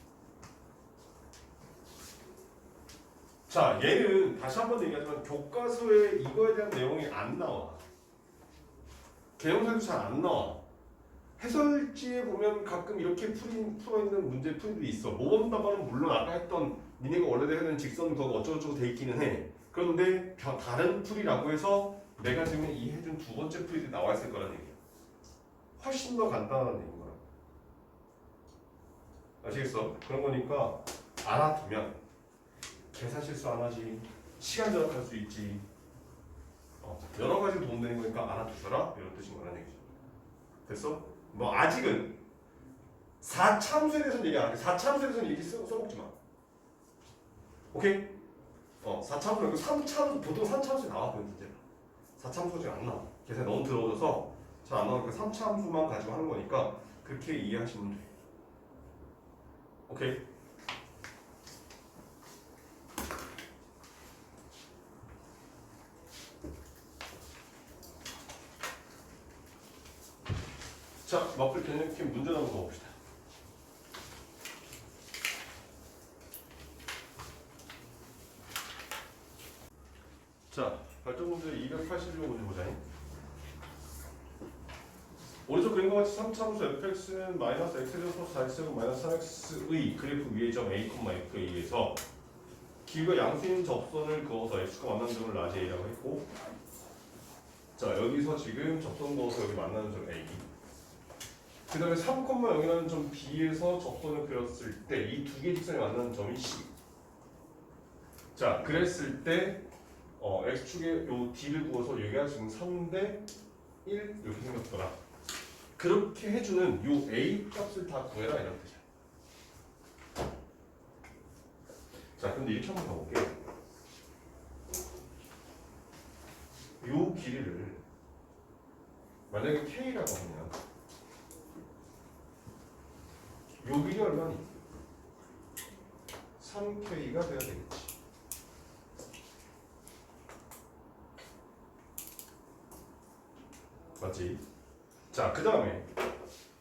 자, 얘는 다시 한번 얘기하지만 교과서에 이거에 대한 내용이 안 나와. 개념서에도 잘 안 나와. 해설지에 보면 가끔 이렇게 풀어있는 문제 풀이들이 있어. 모범 답안은 물론 아까 했던 니네가 원래 되는 직선 그거 어쩌고저쩌고 돼 있기는 해. 그런데 다른 풀이라고 해서 내가 지금 이 해준 두 번째 풀이들이 나와 있을 거란 얘기야. 훨씬 더 간단한 얘기인 거야. 아시겠어? 그런 거니까 알아두면 계산 실수 안 하지, 시간 절약할 수 있지, 여러 가지 도움되는 거니까 알아두셔라 이런 뜻인 거란 얘기죠. 됐어? 뭐 아직은 4차함수에 대해서는 얘기 안 할게. 4차함수에 대해서는 얘기 써먹지 마. 오케이? 4차함수 말고 3차함수, 보통 3차함수에 나와 그 문제가. 4차함수가 지금 안 나와. 계산이 너무 들어오셔서 잘 안 나오니까 3차함수만 가지고 하는 거니까 그렇게 이해하시면 돼. 오케이? 자, 마플 개념팀 문제 한번 더 봅시다. 자, 발전 문제 281로 문제 보자. 오른쪽 그림과 같이 3차함수 fx는 마이너스 x제곱 플러스 4x제곱 마이너스 3x의 그래프 위의 점 a, f에서 길과 양수인 접선을 그어서 x가 만나는 점을 라지 a라고 했고, 자 여기서 지금 접선 그어서 여기 만나는 점 a, 그 다음에 3,0이라는 점 b에서 접선을 그렸을 때 이 두 개의 직선이 만나는 점이 c. 자 그랬을 때 x축에 요 d를 구어서 여기가 지금 3대 1 이렇게 생겼더라. 그렇게 해주는 요 a 값을 다 구해라 이런 뜻이야. 자, 근데 이렇게 한번 가볼게요. 요 길이를 만약에 k라고 하면 요 길이 얼마니? 3k가 돼야 되겠지. 맞지? 자, 그 다음에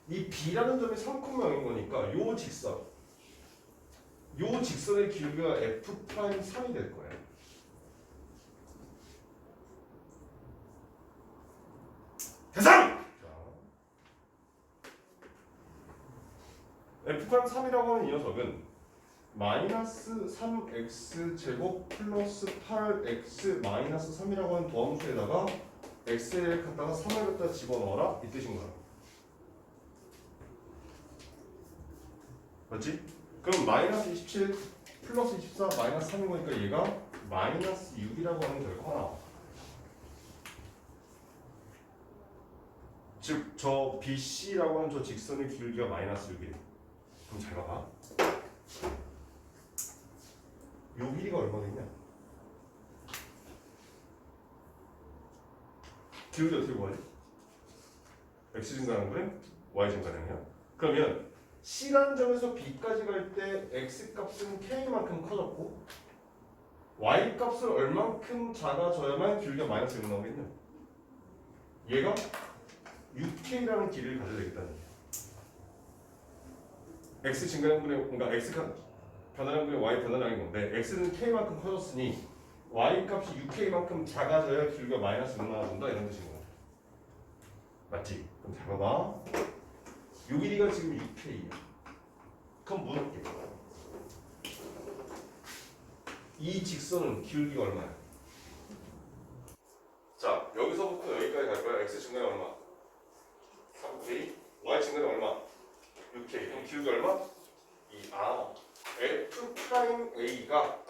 이 b라는 점이 3,0인 거니까 요 직선의 길이가 f'3이 될 거야. 대상! f'3이라고 하는 이 녀석은 마이너스 3x 제곱 플러스 8x 마이너스 3이라고 하는 도함수에다가 x를 갖다가 3을 갖다 집어넣어라 이 뜻인 거야. 맞지? 그럼 마이너스 27 플러스 24 마이너스 3인 거니까 얘가 마이너스 6이라고 하는 결과가 나와. 즉 저 BC라고 하는 저 직선의 길이가 마이너스 6이래. 그럼 잘 봐봐. 요 길이가 얼마 되냐? 기울기 어떻게 구하지? x 증가하는 거래? y 증가량이야. 그러면 C라는 점에서 B까지 갈 때 x 값은 K만큼 커졌고 y 값을 얼만큼 작아져야만 기울기가 마이너스 1 나오겠냐? 얘가 6K라는 길이를 가져야 되겠다는 얘기야. x 증가량분의 그러니까 x가 변화량분의 y 변화량인 건데 x는 K만큼 커졌으니 y 값이 6K만큼 작아져야 기울기가 마이너스 1 나온다 이런 뜻인 거야. 맞지? 그럼 잘 봐봐. 요 길이가 지금 6K야. 그럼 물을게. 이 직선은 기울기가 얼마야? 자, 여기서부터 여기까지 갈 거야. x 증가량 얼마? 3K. y 증가량 얼마? 6K. 그럼 기울기 얼마? 2. F'A가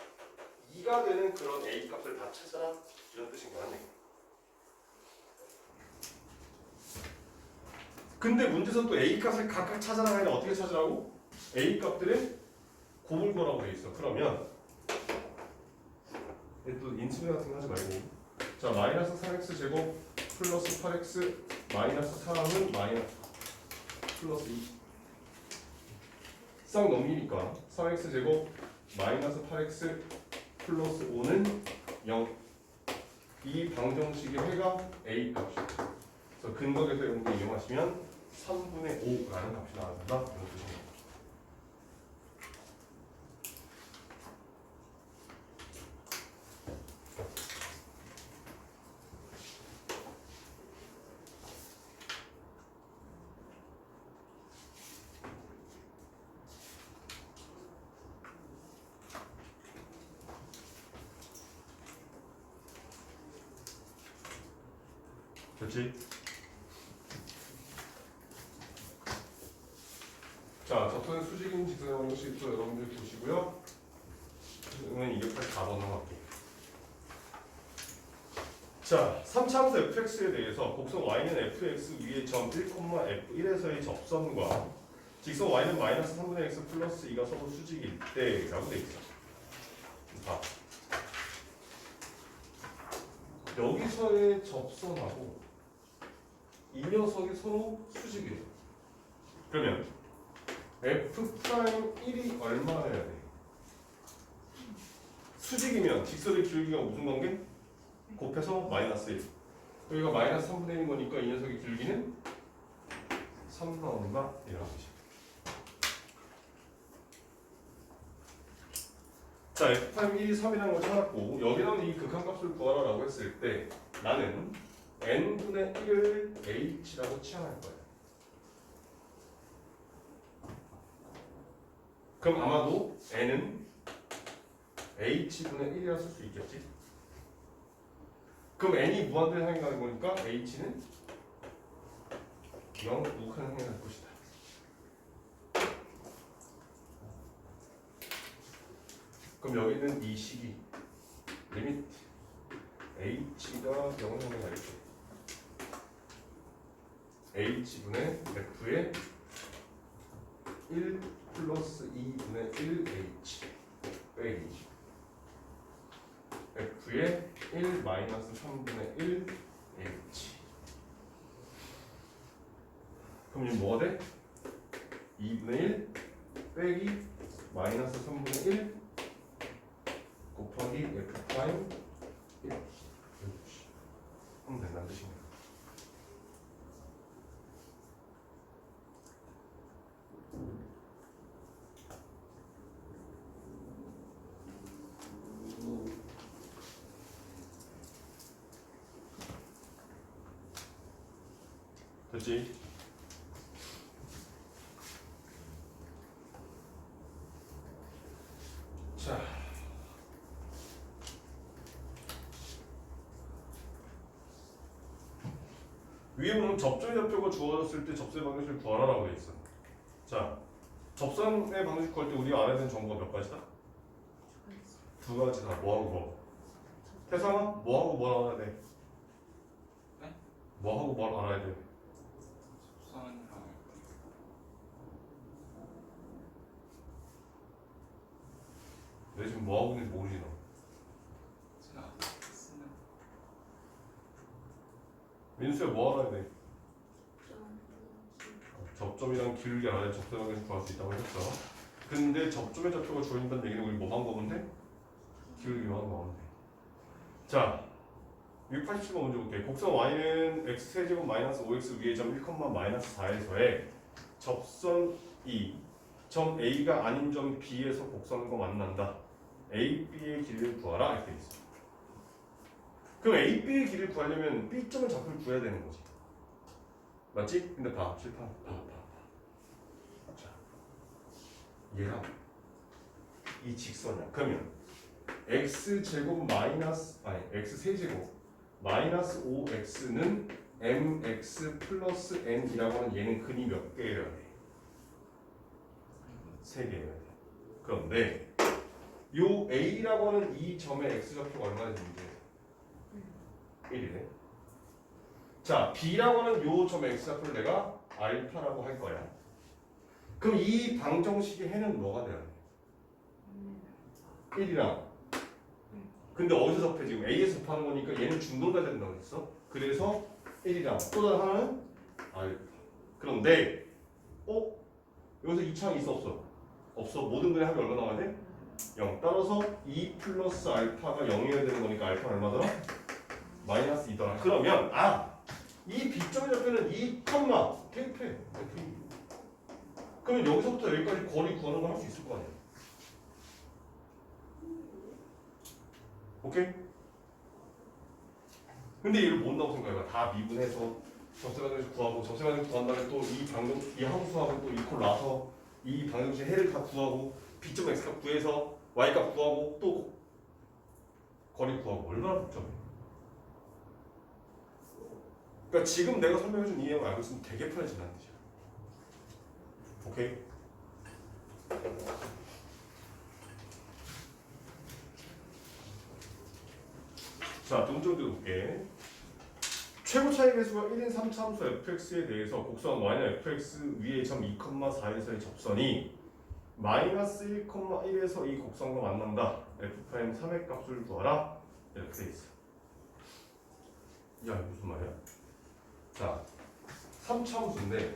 2가 되는 그런 A 값을 다 찾아라. 이런 뜻인 거야. 근데 문제에서 또 A 값을 각각 찾아라 하면 어떻게 찾으라고? A 값들은 곱을 거라고 돼 있어. 그러면 또 인수분 같은 거 하지 말고, 자 마이너스 3x 제곱 플러스 8x 마이너스 4는 마이너스 플러스 2 싹 넘기니까 3x 제곱 마이너스 8x 플러스 5는 0 이 방정식의 해가 a 값이에요. 그래서 근거에서 이런 거 이용하시면 3분의 5라는 값이 나와준다. 이런 뜻입니다. 그렇지? 자, 접선의 수직인 직선의 방정식도 여러분들 보시고요. 그러면 284번 넘어갈게요. 자, 3차 함수 fx에 대해서 곡선 y는 fx 위에 점 1,f1에서의 접선과 직선 y는 마이너스 3분의 x 플러스 2가 서로 수직일 때라고 돼 있어. 봐. 여기서의 접선하고 이 녀석이 서로 수직이에요. 그러면 f'1이 얼마여야 돼? 수직이면 직선의 길이가 무슨 관계? 곱해서 마이너스 1. 여기가 마이너스 3분의 1인 거니까 이 녀석의 길이는 3 나온다. 이런 뜻이야. 자, f'1이 3이라는 걸 찾았고 여기 나오는 이 극한값을 구하라라고 했을 때 나는 n분의 1을 h라고 치환할 거야. 그럼 아마도 n은 h분의 1이라 쓸 수 있겠지? 그럼 n이 무한대를 향해 가는 거니까 h는 0, 우칸을 향해 갈 것이다. 그럼 여기는 이 식이 리미트 h가 0을 향해 갈 때 h분의 f의 1 플러스 2분의 1h 빼기 f의 1 마이너스 3분의 1h. 그럼 이게 뭐가 돼? 2분의 1 빼기 마이너스 3분의 1 곱하기 f 프라임 1 하면 된다는 뜻입니다. 됐지? 자, 위에 보면 접점의 좌표가 주어졌을 때 접선의 방정식을 구하라라고 돼 있어. 자, 접선의 방정식 구할 때 우리가 알아야 되는 정보가 몇 가지다? 두 가지다. 뭐하고 뭐? 태상아, 뭐하고 뭘 알아야 돼? 네? 뭐하고 뭘 알아야 돼? 접선이랑 내 지금 뭐하고 있는지 모르지 너. 제가 쓰는 민수야 뭐 알아야 돼? 접점이랑 길게 알아야 접선의 방정식 구할 수 있다고 했어. 근데 접점의 좌표가 주어진다는 얘기는 우리 뭐만 보면 돼? 길기만 보면 돼. 자, 687번 먼저 볼게. 곡선 y는 x세제곱 마이너스 5x 위에 점 1, 마이너스 4에서의 접선 E 점 A가 아닌 점 B에서 곡선과 만난다. A, B의 길이를 구하라 이렇게 돼 있어. 그럼 A, B의 길이를 구하려면 B점의 좌표를 구해야 되는 거지. 맞지? 근데 봐, 칠판 봐. 자, 얘랑 이 직선이야. 그러면 x제곱 마이너스 x세제곱 마이너스 5x는 mx 플러스 n이라고 하는 얘는 근이 몇 개여야 돼? 3개여야 돼. 그런데 요 a라고 하는 이 점의 x좌표가 얼마나 되는지 1이네. 자, b라고 하는 요 점의 x좌표를 내가 알파라고 할 거야. 그럼 이 방정식의 해는 뭐가 돼야 돼? 1이랑 근데 어디서 접해? 지금 A에서 접하는 거니까 얘는 중동가 된다고 했어. 그래서 1이랑 또 다른 하나는 알파. 그런데 여기서 2차항 있어 없어? 없어. 모든 근의 합이 얼마 나와야 돼? 0. 따라서 2 플러스 알파가 0이어야 되는 거니까 알파는 얼마더라? 마이너스 2더라. 그러면 이 B점의 좌표는 2, 대입해. F2. 그러면 여기서부터 여기까지 거리 구하는 걸 할 수 있을 거 아니야. 오케이? 근데 얘를 모른다고 생각해봐. 다 미분해서 접세방정식 구하고 접세방정식 구한 다음에 또 이 함수하고 또 이꼴 나서 이 방정식 해를 다 구하고 B점 X값 구해서 Y값 구하고 또 거리 구하고 얼마나 복잡해. 그러니까 지금 내가 설명해준 이 내용을 알고 있으면 되게 편해진다는 뜻이야. 오케이? 자, 두 번째 문제 볼게. 최고 차이 계수가 1인 3차 함수 fx에 대해서 곡선 y는 fx 위의 점 2,4에서의 접선이 마이너스 1,1에서 이 곡선과 만난다. f' 3의 값을 구하라. 이렇게 돼 있어. 야, 무슨 말이야? 자, 3차 함수인데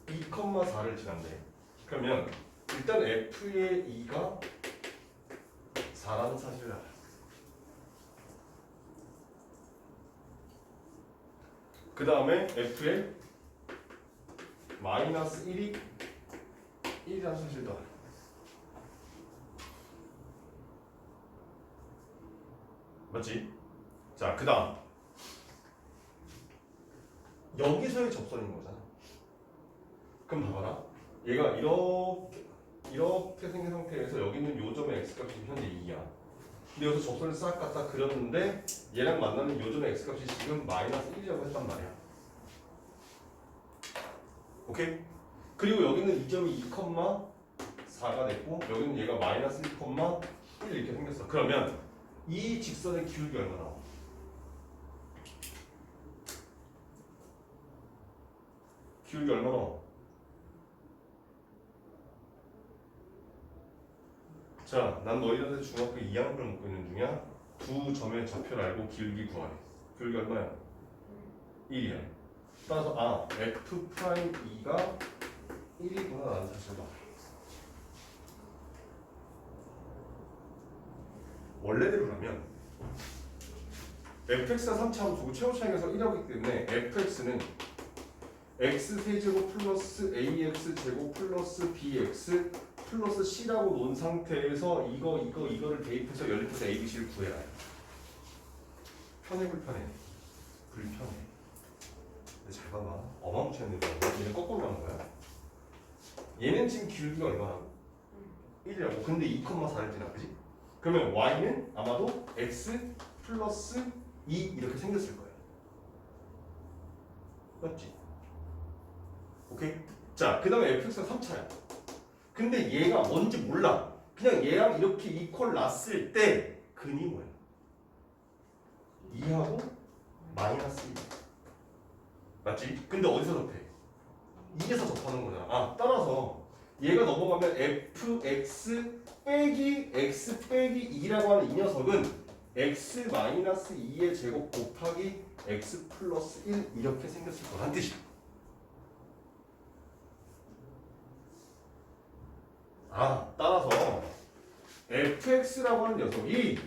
2,4를 지난대. 그러면 일단 f의 2가 4라는 사실을 알아. 그 다음에 f의 마이너스 1이 1이라는 사실도 알아. 맞지? 자, 그 다음 여기서의 접선인 거잖아. 그럼 봐봐라. 얘가 이렇게 생긴 상태에서 여기 있는 요 점의 x값이 현재 2야. 근데 여기서 접선을 싹 갖다 그렸는데 얘랑 만나는 요 점의 x값이 지금 마이너스 1이라고 했단 말이야. 오케이? 그리고 여기는 이 점이 2,4가 됐고 여기는 얘가 마이너스 1,1 이렇게 생겼어. 그러면 이 직선의 기울기 얼마나 나와? 기울기 얼마나 나와? 자, 난 너희들한테 중학교 2학년을 먹고 있는 중이야. 두 점의 좌표를 알고 기울기 구하래. 기울기 얼마야? 1이야. 따라서 F'2가 1이구나 라는 사실을 알아. 원래대로라면 fx가 3차 함수고 최고 차이에서 1하고 있기 때문에 fx는 x세제곱 플러스 ax제곱 플러스 bx 플러스 c라고 놓은 상태에서 이거를 대입해서 연립해서 a, b, c를 구해라. 편해 불편해? 불편해. 근데 잘 봐봐. 어마무시한데 얘는 거꾸로 가는 거야. 얘는 지금 기울기가 얼마라고? 1이라고. 근데 2,4를 지나, 그지? 그러면 y는 아마도 x 플러스 2 이렇게 생겼을 거야. 맞지? 오케이? 자, 그 다음에 fx가 3차야. 근데 얘가 뭔지 몰라. 그냥 얘랑 이렇게 이퀄 났을 때 근이 뭐야? 2하고 마이너스 1. 맞지? 근데 어디서 접해? 2에서 접하는 거잖아. 따라서 얘가 넘어가면 fx 빼기 x 빼기 2라고 하는 이 녀석은 x 마이너스 2의 제곱 곱하기 x 플러스 1 이렇게 생겼을 거란 뜻이야. 따라서 fx라고 하는 녀석이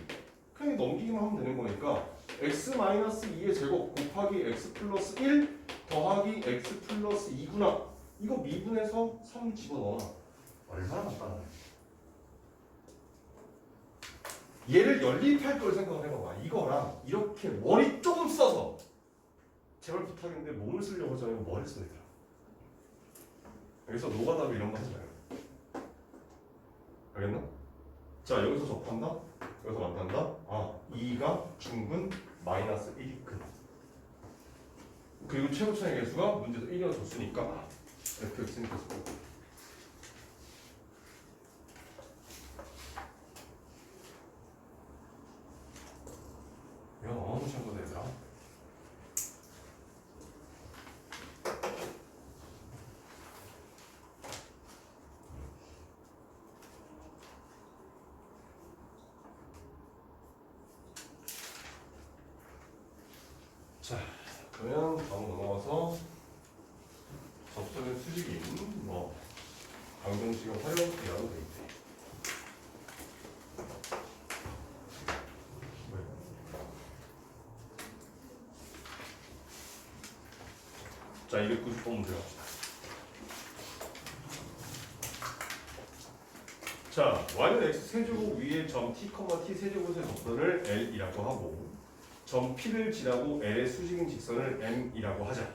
그냥 넘기기만 하면 되는 거니까 x 마이너스 2의 제곱 곱하기 x 플러스 1 더하기 x 플러스 2구나. 이거 미분해서 3 집어넣어. 얼마나 간단하네. 얘를 연립할 걸 생각을 해봐봐. 이거랑 이렇게 머리 조금 써서 제발 부탁인데 몸을 쓰려고 하자면 머리 써야 돼. 여기서 노가다로 이런 거 하지 말고. 알겠나? 자, 여기서 접한다. 여기서 만난다. 2가 중근 마이너스 1이 근. 그리고 최고 차이 계수가 문제에서 1이라고 줬으니까 fx는 계속. 이건 어마무시한 거다 얘들아. 자, 그러면 다음 넘어가서 접선의 수직인 방정식을 활용해야 돼 있대. 자, 290번 문제 갑시다. 자, y는 x 세제곱 위에 점 t, t 세제곱의 접선을 l이라고 하고 점 p를 지나고 l의 수직인 직선을 m이라고 하자.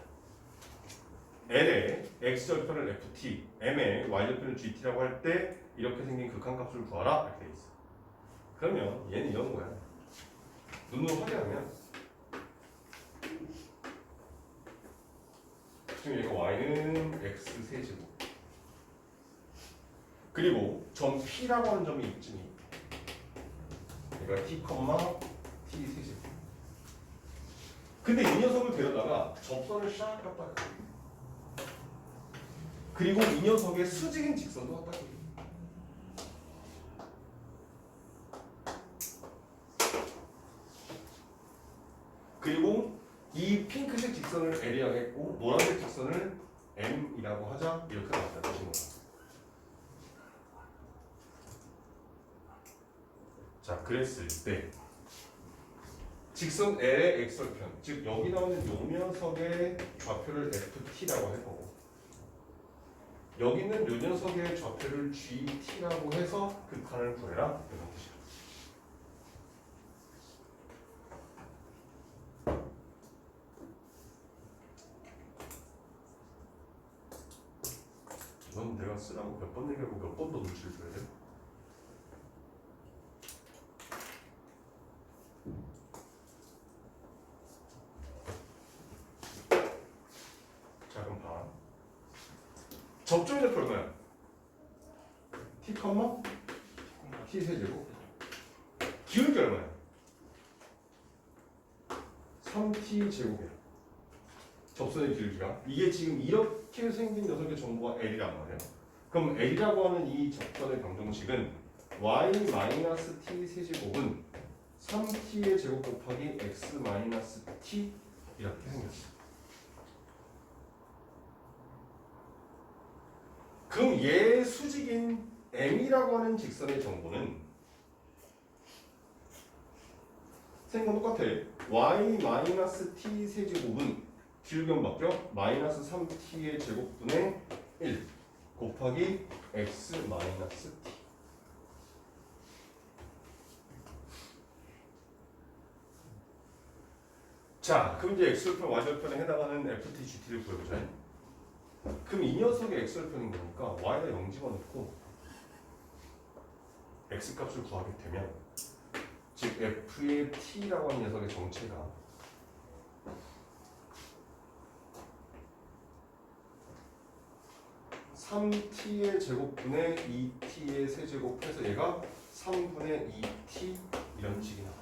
l의 x절편을 ft, m의 y절편을 gt라고 할 때 이렇게 생긴 극한값을 구하라 이렇게 돼 있어. 그러면 얘는 이런 거야. 눈으로 확인하면 지금 얘가 y는 x 세제곱 그리고 점 P라고 하는 점이 이쯤이 있대. 그러니까 T, T 세제곱. 근데 이 녀석을 데려다가 접선을 샥 갖다 그려. 그리고 이 녀석의 수직인 직선도 갖다 그려. 그리고 이 핑크색 직선을 L이라고 했고 노란색 직선을 M이라고 하자 이렇게 나왔다는 거야. 자, 그랬을 때 직선 L의 x절편, 즉 여기 나오는 요 녀석의 좌표를 ft라고 할 거고 여기 있는 요 녀석의 좌표를 gt라고 해서 극한을 구해라 이런 뜻이야. 이건 내가 쓰라고 몇 번 얘기하고 몇 번 더 눈치를 줘야 돼? 자, 그럼 봐. 접점의 좌표 얼마야? t, t 세제곱. 기울기 얼마야? 3t 제곱이야. 접선의 기울기가. 이게 지금 이렇게 생긴 녀석의 정보가 L이란 말이야. 그럼 L이라고 하는 이 접선의 방정식은 y-t 세제곱은 3t의 제곱 곱하기 x-t 이렇게 생겼어. 그럼 얘 수직인 m이라고 하는 직선의 정보는 생긴 건 똑같아. y-t 세제곱은 기울기만 바뀌어 마이너스 3t의 제곱분의 1 곱하기 x-t. 자, 그럼 이제 x절편, y절편에 해당하는 ft, gt를 구해보자. 그럼 이 녀석의 x절편인 거니까 y가 0 집어넣고 x값을 구하게 되면 즉 f의 t라고 하는 녀석의 정체가 (3t의 제곱분의 2t의 세제곱해서 얘가 3분의 2t 이런 식이 나와요.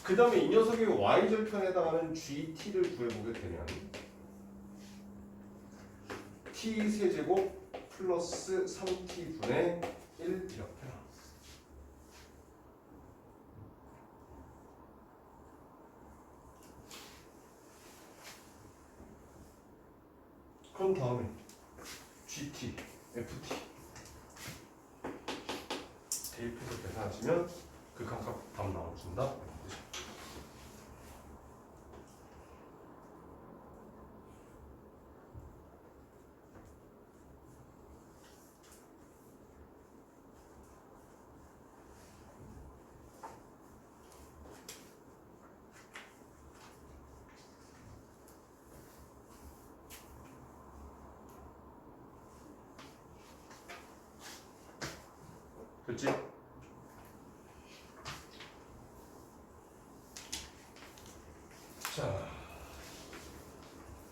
그 다음에 이 녀석의 y절편에 해당하는 gt를 구해보게 되면 t 세제곱 플러스 3t분의 1 이렇게 나와. 그럼 다음에 gt, ft 대입해서 계산하시면 극한값 답 나와준다. 그치? 자,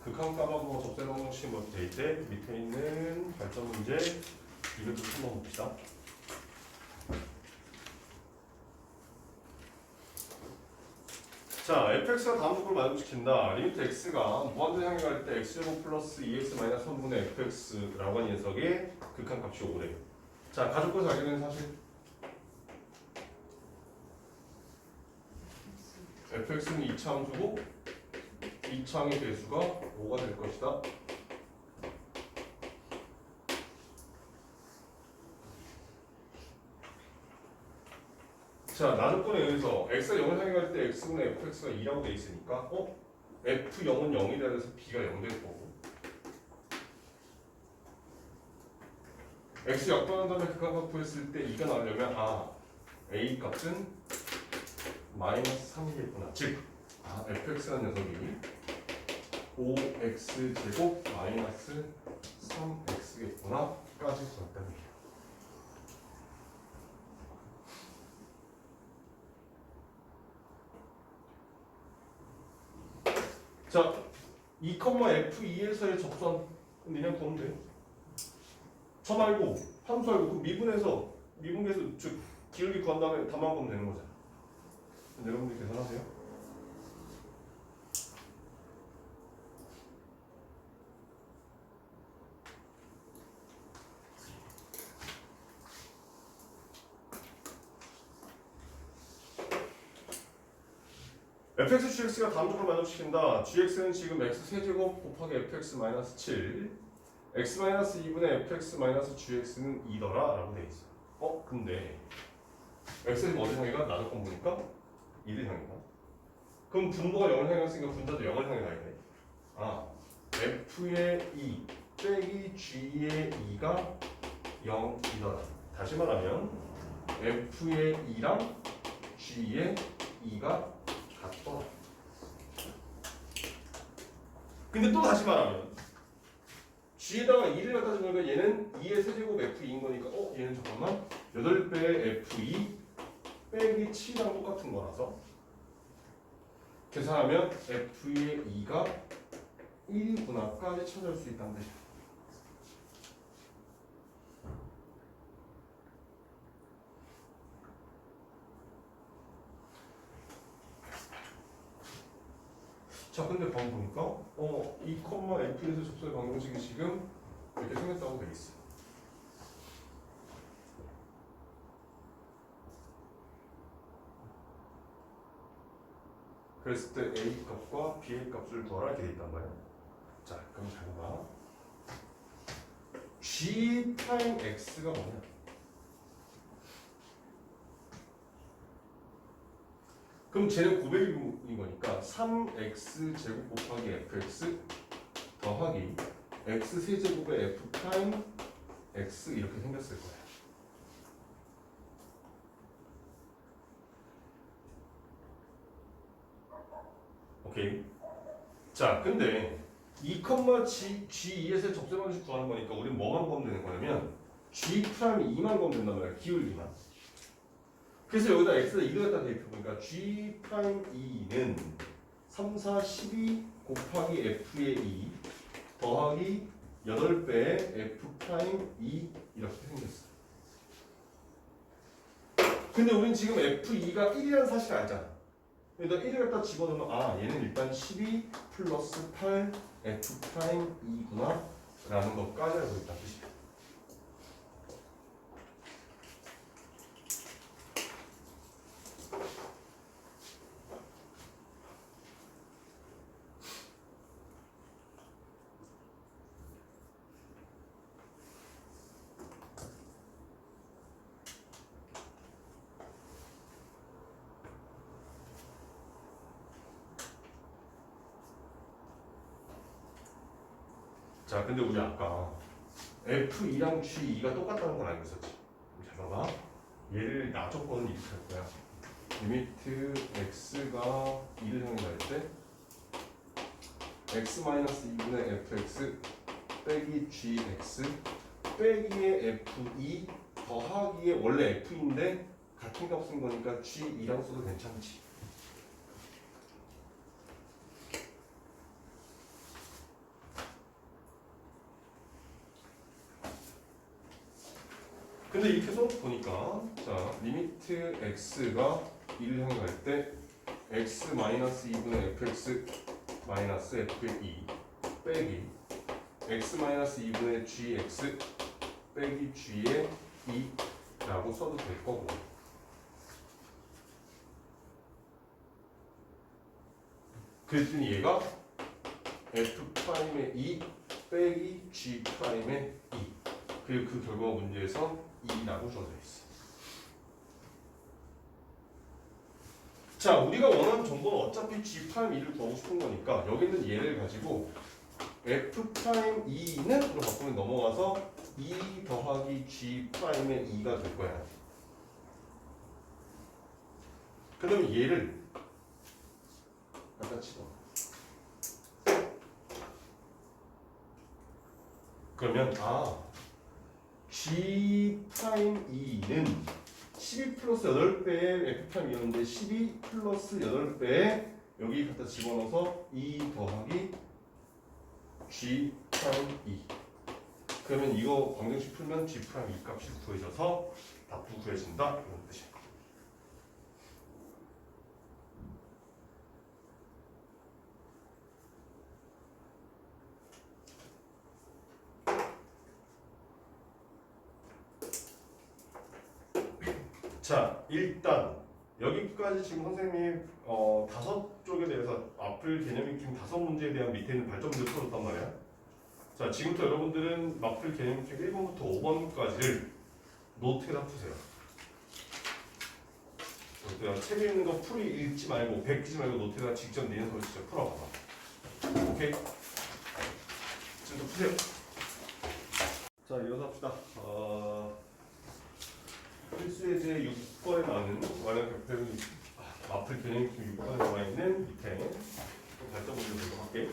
극한값하고 접세 방정식 뭐 돼 있대? 밑에 있는 발전 문제 이것도 한번 봅시다. 자, fx가 다음 조건을 만족시킨다. 리미트 x가 무한대 향해 갈 때 x제곱 플러스 2x 마이너스 3분의 fx라고 하는 녀석의 극한값이 오래. 자, 가족과서 알게 된 사실. fx는 2차 함수고 2차 항의 배수가 5가 될 것이다. 자, 나조건에 의해서 x가 0을 향해 갈 때 x분의 fx가 2라고 돼 있으니까 f0은 0이 돼서 b가 0 될 거고 x 역분한 다음에 극한값 구했을 때 2가 나오려면 a 값은 마이너스 3이겠구나. 즉 fx라는 녀석이 5x 제곱 마이너스 3x겠구나 까지 구했다는 얘기야. 자, 2,f2에서의 접선 그냥 보면 돼. 점 알고 함수 알고 그 미분계에서 즉 기울기 구한 다음에 답만 보면 되는 거잖아. 여러분들 계산하세요. fx, gx가 다음 조건을 만족시킨다. gx는 지금 x 세제곱 곱하기 fx 마이너스 7 x 마이너스 2분의 fx 마이너스 gx는 2더라 라고 돼 있어. 근데 x는 어디 향해가? 나조건 보니까 2를 향해가. 그럼 분모가 0을 향해 갔으니까 분자도 0을 향해 가야 돼. f의 2 빼기 g의 2가 0이더라. 다시 말하면 f의 2랑 g의 2가 같더라. 근데 또 다시 말하면 g에다가 2를 갖다 주니까 얘는 2의 세제곱 f2인 거니까 얘는 잠깐만 8배의 f2 빼기 7이랑 똑같은 거라서 계산하면 f의 2가 1이구나까지 찾을 수 있다는 뜻이야. 자, 근데 방금 보니까 2,f에서 접선의 방정식이 지금 이렇게 생겼다고 돼 있어. 그랬을 때 a 값과 b의 값을 구하라 이렇게 돼 있단 말이야. 자, 그럼 잘 봐. g 프라임 x가 뭐냐? 그럼 쟤는 고백인 거니까 3x 제곱 곱하기 fx 더하기 x 세제곱의 f 프라임 x 이렇게 생겼을 거야. 오케이. 자, 근데 2,g2에서 접선 방식 구하는 거니까 우리는 뭐만 구하면 되는 거냐면 g 프라임 2만 구하면 된단 말이야. 기울기만. 그래서 여기다 x에다 2를 갖다 대입해보니까 g 프라임 2는 3, 4, 12 곱하기 f의 2 더하기 8배의 f 프라임 2 이렇게 생겼어. 근데 우린 지금 f2가 1이라는 사실을 알잖아. 여기다 1을 갖다 집어넣으면 얘는 일단 12 플러스 8 f 프라임 2구나 라는 것까지 알고 있다는 뜻이야. 자, 근데 우리 아까 F2랑 G2가 똑같다는 걸 알고 있었지. 잘 봐봐. 얘를 나조건을 이렇게 할 거야. 리미트 x가 2를 향해 갈 때 x-2분의 fx 빼기 gx 빼기의 f2 더하기의 원래 f인데 같은 값 쓴 거니까 g2랑 써도 괜찮지. 근데 이렇게 해서 보니까 자 리미트 x가 2를 향해 갈 때 x-2분의 fx 마이너스 f의 2 빼기 x-2분의 gx 빼기 g의 2라고 써도 될 거고, 그랬더니 얘가 f'의 2 빼기 g'의 2 그리고 그 결과 문제에서 2라고 주어져 있어. 자, 우리가 원하는 정보는 어차피 G'2를 구하고 싶은 거니까 여기 있는 얘를 가지고 F'2는 으로 바꾸면 넘어가서 2 더하기 G'의 2가 될 거야. 그 다음에 얘를 갖다 집어. 그러면 G'2는 12 플러스 8배의 F'2였는데 12 플러스 8배에 여기 갖다 집어넣어서 2 더하기 G'2. 그러면 이거 방정식 풀면 G'2 값이 구해져서 답도 구해진다 이런 뜻이야. 자, 일단 여기까지 지금 선생님이 5쪽에 대해서 마플 개념 익힘 5문제에 대한 밑에 있는 발전문제 풀어줬단 말이야. 자, 지금부터 여러분들은 마플 개념 익힘 1번부터 5번까지를 노트에다 푸세요. 노트에다 책에 있는 거 풀이 읽지 말고 베끼지 말고 노트에다 직접 네 녀석을 직접 풀어봐봐. 오케이? 지금부터 푸세요. 자, 이어서 합시다. 필수예제 6번에 나오는 완전 격표는 마플 개념 익힘 6번에 나와 있는 밑에 발전 문제 보도록 할게.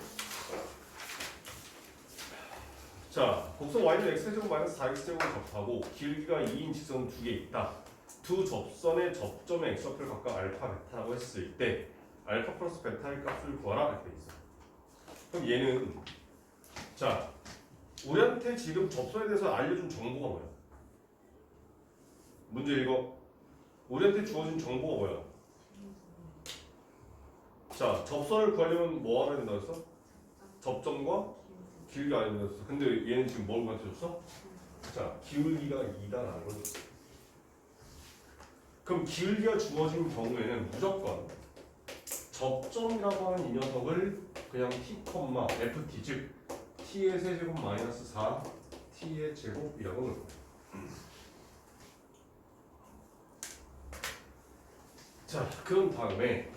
자, 곡선 y는 x제곱 마이너스 4x제곱을 접하고 길이가 2인 직선 2개 있다. 두 접선의 접점의 x좌표를 각각 알파, 베타라고 했을 때 알파 플러스 베타의 값을 구하라 이렇게 돼 있어. 그럼 얘는 자, 우리한테 지금 접선에 대해서 알려준 정보가 뭐야? 문제 읽어. 우리한테 주어진 정보가 뭐야? 자, 접선을 구하려면 뭐 알아야 된다고 했어? 접점과 기울기 알아야 된다고 했어. 근데 얘는 지금 뭘 가르쳐줬어? 자, 기울기가 2다라는 걸 줬어. 그럼 기울기가 주어진 경우에는 무조건 접점이라고 하는 이 녀석을 그냥 t, ft 즉 t의 세제곱 마이너스 4 t의 제곱이라고 넣을 거야. 자, 그런 다음에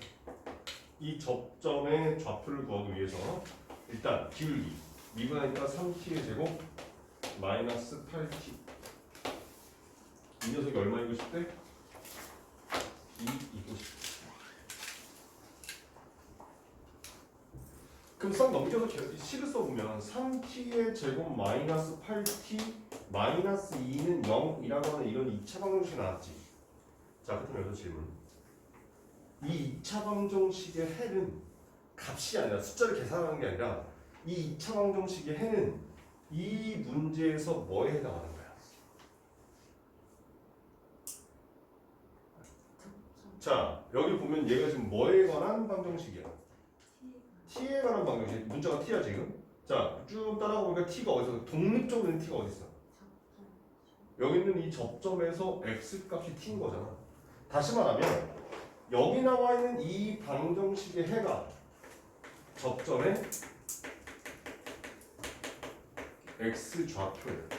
이 접점의 좌표를 구하기 위해서 일단 기울기 2분하니까 3t의 제곱 마이너스 8t 이 녀석이 얼마이고 싶대? 2이고 싶대. 그럼 싹 넘겨서 식을 써보면 3t의 제곱 마이너스 8t 마이너스 2는 0이라고 하는 이런 2차 방정식이 나왔지. 자, 그럼 여기서 질문. 이 2차 방정식의 해는 값이 아니라 숫자를 계산하는 게 아니라 이 2차 방정식의 해는 이 문제에서 뭐에 해당하는 거야? 자, 여기 보면 얘가 지금 뭐에 관한 방정식이야? t에 관한 방정식. 문자가 t야 지금. 자, 쭉 따라가 보니까 t가 어디서 독립적으로 있는 t가 어디 있어? 여기 있는 이 접점에서 x 값이 t인 거잖아. 다시 말하면 여기 나와 있는 이 방정식의 해가 접점의 x 좌표예요.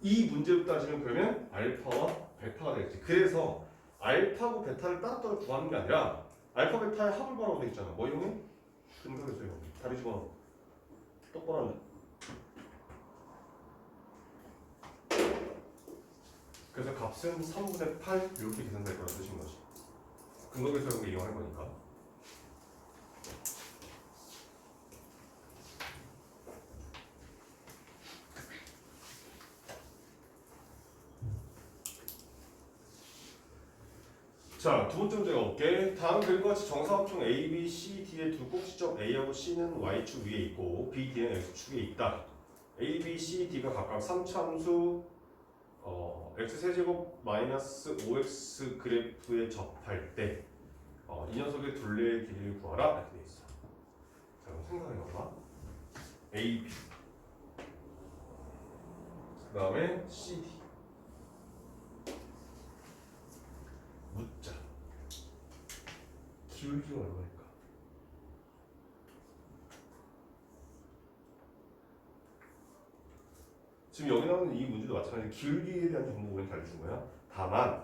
이 문제로 따지면 그러면 알파와 베타가 되겠지. 그래서 알파고 베타를 따로따로 구하는 게 아니라 알파 베타의 합을 구하라고 돼 있잖아. 뭐 이용해? 근거에서 이거 다리 집어넣어. 똑바로 앉아. 그래서 값은 3분의 8 이렇게 계산될 거라는 뜻인 거지. 근거에서 이런 거 이용할 거니까. 자, 두 번째 문제 가볼게. 다음 그림과 같이 정사각형 A, B, C, D의 두 꼭지점 A하고 C는 Y축 위에 있고 B, D는 X축에 있다. A, B, C, D가 각각 3차함수 X세제곱 마이너스 5X 그래프에 접할 때 이 녀석의 둘레의 길이를 구하라 이렇게 돼 있어. 자, 그럼 생각해봐봐. A, B 그 다음에 C, D 묻자. 기울기가 얼마일까? 지금 여기 나오는 이 문제도 마찬가지로 기울기에 대한 정보 우리는 다 알려준 거야. 다만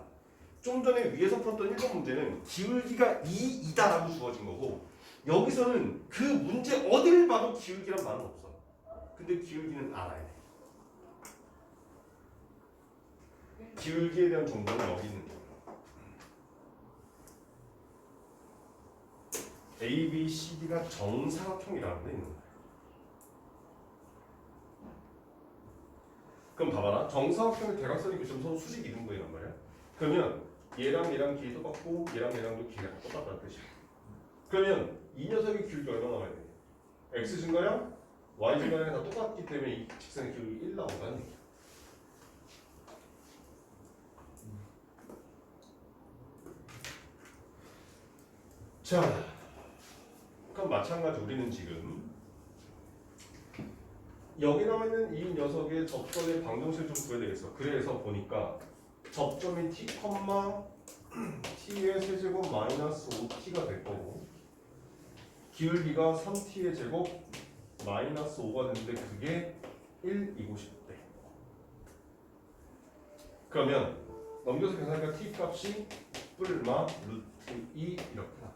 좀 전에 위에서 풀었던 1번 문제는 기울기가 2이다라고 주어진 거고 여기서는 그 문제 어디를 봐도 기울기란 말은 없어. 근데 기울기는 알아야 돼. 기울기에 대한 정보는 여기 있는 거야. A, B, C, D가 정사각형이라는 데 있는 거야. 그럼 봐봐라. 정사각형의 대각선의 교점선 수직 이등분이란 말이야. 그러면 얘랑 얘랑 길이 똑같고 얘랑 얘랑도 길이가 똑같다는 뜻이야. 그러면 이 녀석의 기울기 얼마나 나와야 돼? X 증가량, Y 증가량이 다 똑같기 때문에 이 직선의 기울기 1 나온다는 얘기야. 자, 그럼 마찬가지 우리는 지금 여기 나와 있는 이 녀석의 접선의 방정식을 좀 구해야 되겠어. 그래서 보니까 접점이 t, t의 세제곱 마이너스 5t가 될 거고 기울기가 3t의 제곱 마이너스 5가 되는데 그게 1이고 싶대. 그러면 넘겨서 계산하니까 t 값이 뿔마 루트 2 이렇게 나.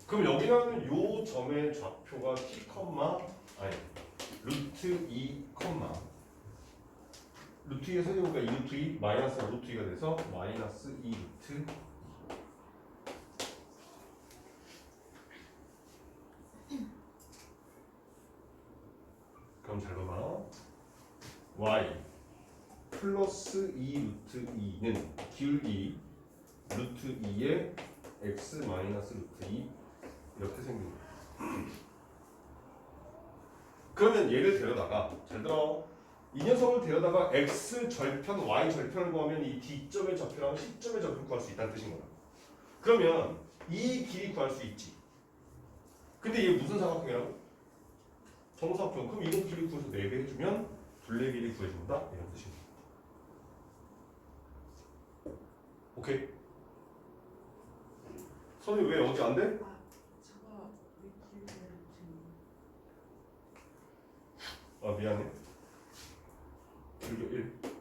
그럼 여기 나오는 요 점의 좌표가 t, 루트 2, 루트 2의 세제곱가 2 루트 2 마이너스 루트 2가 돼서 마이너스 2 루트 2. 그럼 잘 봐봐. y 플러스 2 루트 2는 기울기 루트 2의 x 마이너스 루트 2 이렇게 생긴 거야. 그러면 얘를 데려다가 잘 들어. 이 녀석을 데려다가 x 절편, y 절편을 구하면 이 D점의 좌표랑 C점의 좌표를 구할 수 있다는 뜻인 거야. 그러면 이 길이 구할 수 있지. 근데 얘 무슨 사각형이라고? 정사각형. 그럼 이거 길이 구해서 4배 해주면 둘레 길이 구해준다? 이런 뜻입니다. 오케이? 선생님 왜 어디 안 돼? 저거 왜 기울기를 지금 아 미안해. 길게 1.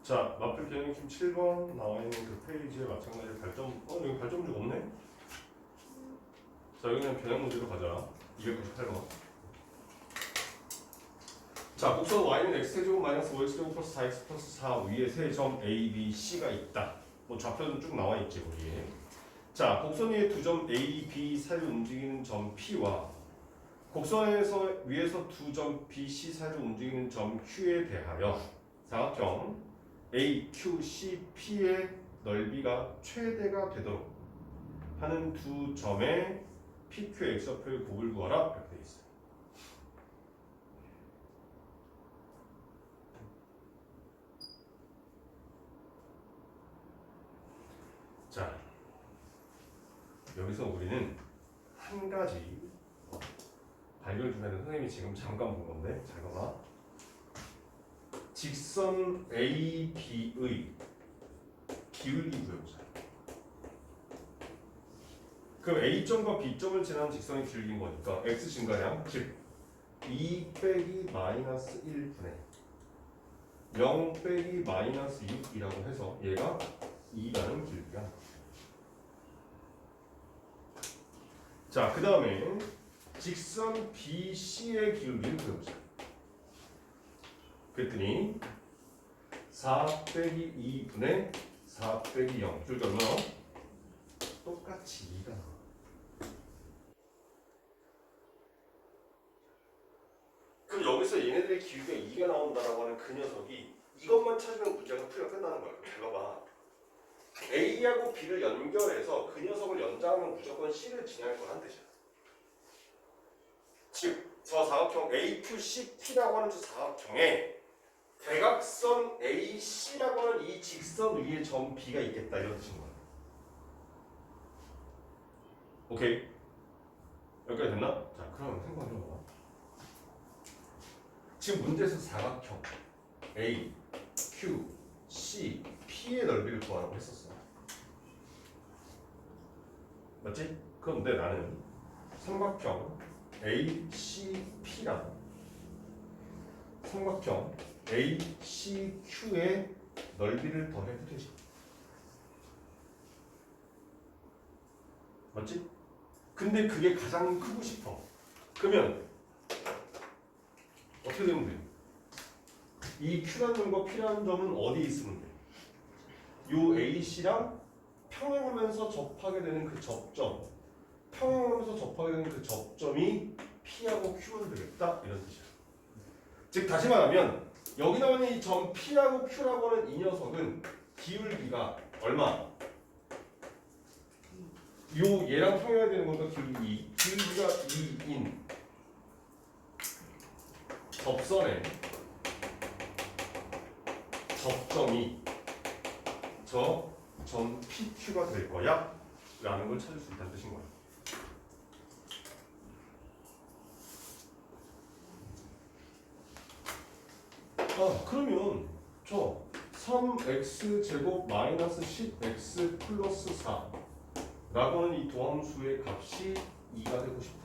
자, 마플 개념팀 7번 나와 있는 그 페이지에 마찬가지로 발점, 여기 발점주가 없네? 자, 여기 그냥 개념 문제로 가자. 298번. 자, 곡선 y는 x제곱 마이너스 5x제곱 플러스 4x 플러스 4 위에 세 점 a, b, c가 있다. 뭐 좌표는 쭉 나와 있지, 거기에. 자, 곡선 위에 두 점 a, b 사이를 움직이는 점 p와 곡선에서 위에서 두 점 b, c 사이를 움직이는 점 q에 대하여 사각형 AQCP의 넓이가 최대가 되도록 하는 두 점의 PQ X좌표의 곱을 구하라 이렇게 되어 있어요. 자, 여기서 우리는 한 가지 발견 좀 해야 돼. 선생님이 지금 잠깐 본 건데 잘 봐봐. 직선 AB의 기울기 구해보자. 그럼 A점과 B점을 지나는 직선의 기울기인 거니까 X 증가량, 즉 2 빼기 마이너스 1분의 0 빼기 마이너스 6이라고 해서 얘가 2라는 기울기가. 자, 그 다음에 직선 BC의 기울기를 구해보자. 그랬더니 4 빼기 2분의 4 빼기 0 기울기 얼마나? 똑같이 2가 나와. 그럼 여기서 얘네들의 기울기가 2가 나온다라고 하는 그 녀석이 이것만 찾으면 문제가 풀이가 끝나는 거야. 잘 봐봐. A하고 B를 연결해서 그 녀석을 연장하면 무조건 C를 진행할 거란 뜻이야. 즉, 저 사각형 AQCP라고 하는 저 사각형에 대각선 AC라고 하는 이 직선 위에 점 B가 있겠다 이런 뜻인 거야. 오케이? 여기까지 됐나? 자, 그럼 생각 좀 해봐. 지금 문제에서 사각형 A, Q, C, P의 넓이를 구하라고 했었어. 맞지? 그런데 나는 삼각형 A, C, P랑 삼각형 A, C, Q의 넓이를 더해도 되지. 맞지? 근데 그게 가장 크고 싶어. 그러면 어떻게 되면 돼? 이 Q라는 점과 P라는 점은 어디에 있으면 돼? 요 AC랑 평행하면서 접하게 되는 그 접점, 평행하면서 접하게 되는 그 접점이 P하고 Q면 되겠다 이런 뜻이야. 즉 다시 말하면 여기 나오는 이 점 P하고 Q라고 하는 이 녀석은 기울기가 얼마? 요 얘랑 평행해야 되는 거니까 기울기가 2인 접선의 접점이 저 점 PQ가 될 거야 라는 걸 찾을 수 있다는 뜻인 거야. 그러면 저 3x 제곱 마이너스 10x 플러스 4 라고 하는 이 도함수의 값이 2가 되고 싶다.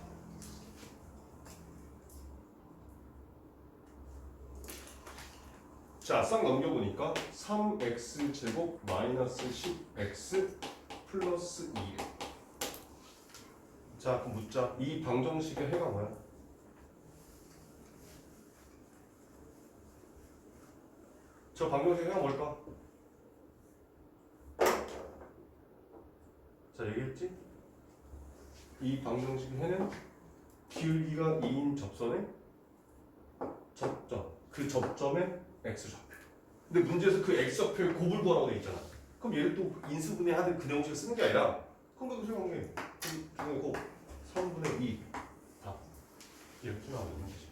자, 싹 넘겨보니까 3x 제곱 마이너스 10x 플러스 2. 자, 그럼 묻자. 이 방정식의 해가 뭐야? 저 방정식의 해가 뭘까? 자, 얘기했지? 이 방정식의 해는 기울기가 2인 접선의 접점. 그 접점의 x좌표. 근데 문제에서 그 x좌표의 곱을 구하라고 돼 있잖아. 그럼 얘를 또 인수분해 하는 그 내용식을 쓰는 게 아니라 그럼 그거 생각한 게 중에 곱 3분의 2 답. 이렇게 나오는 거지.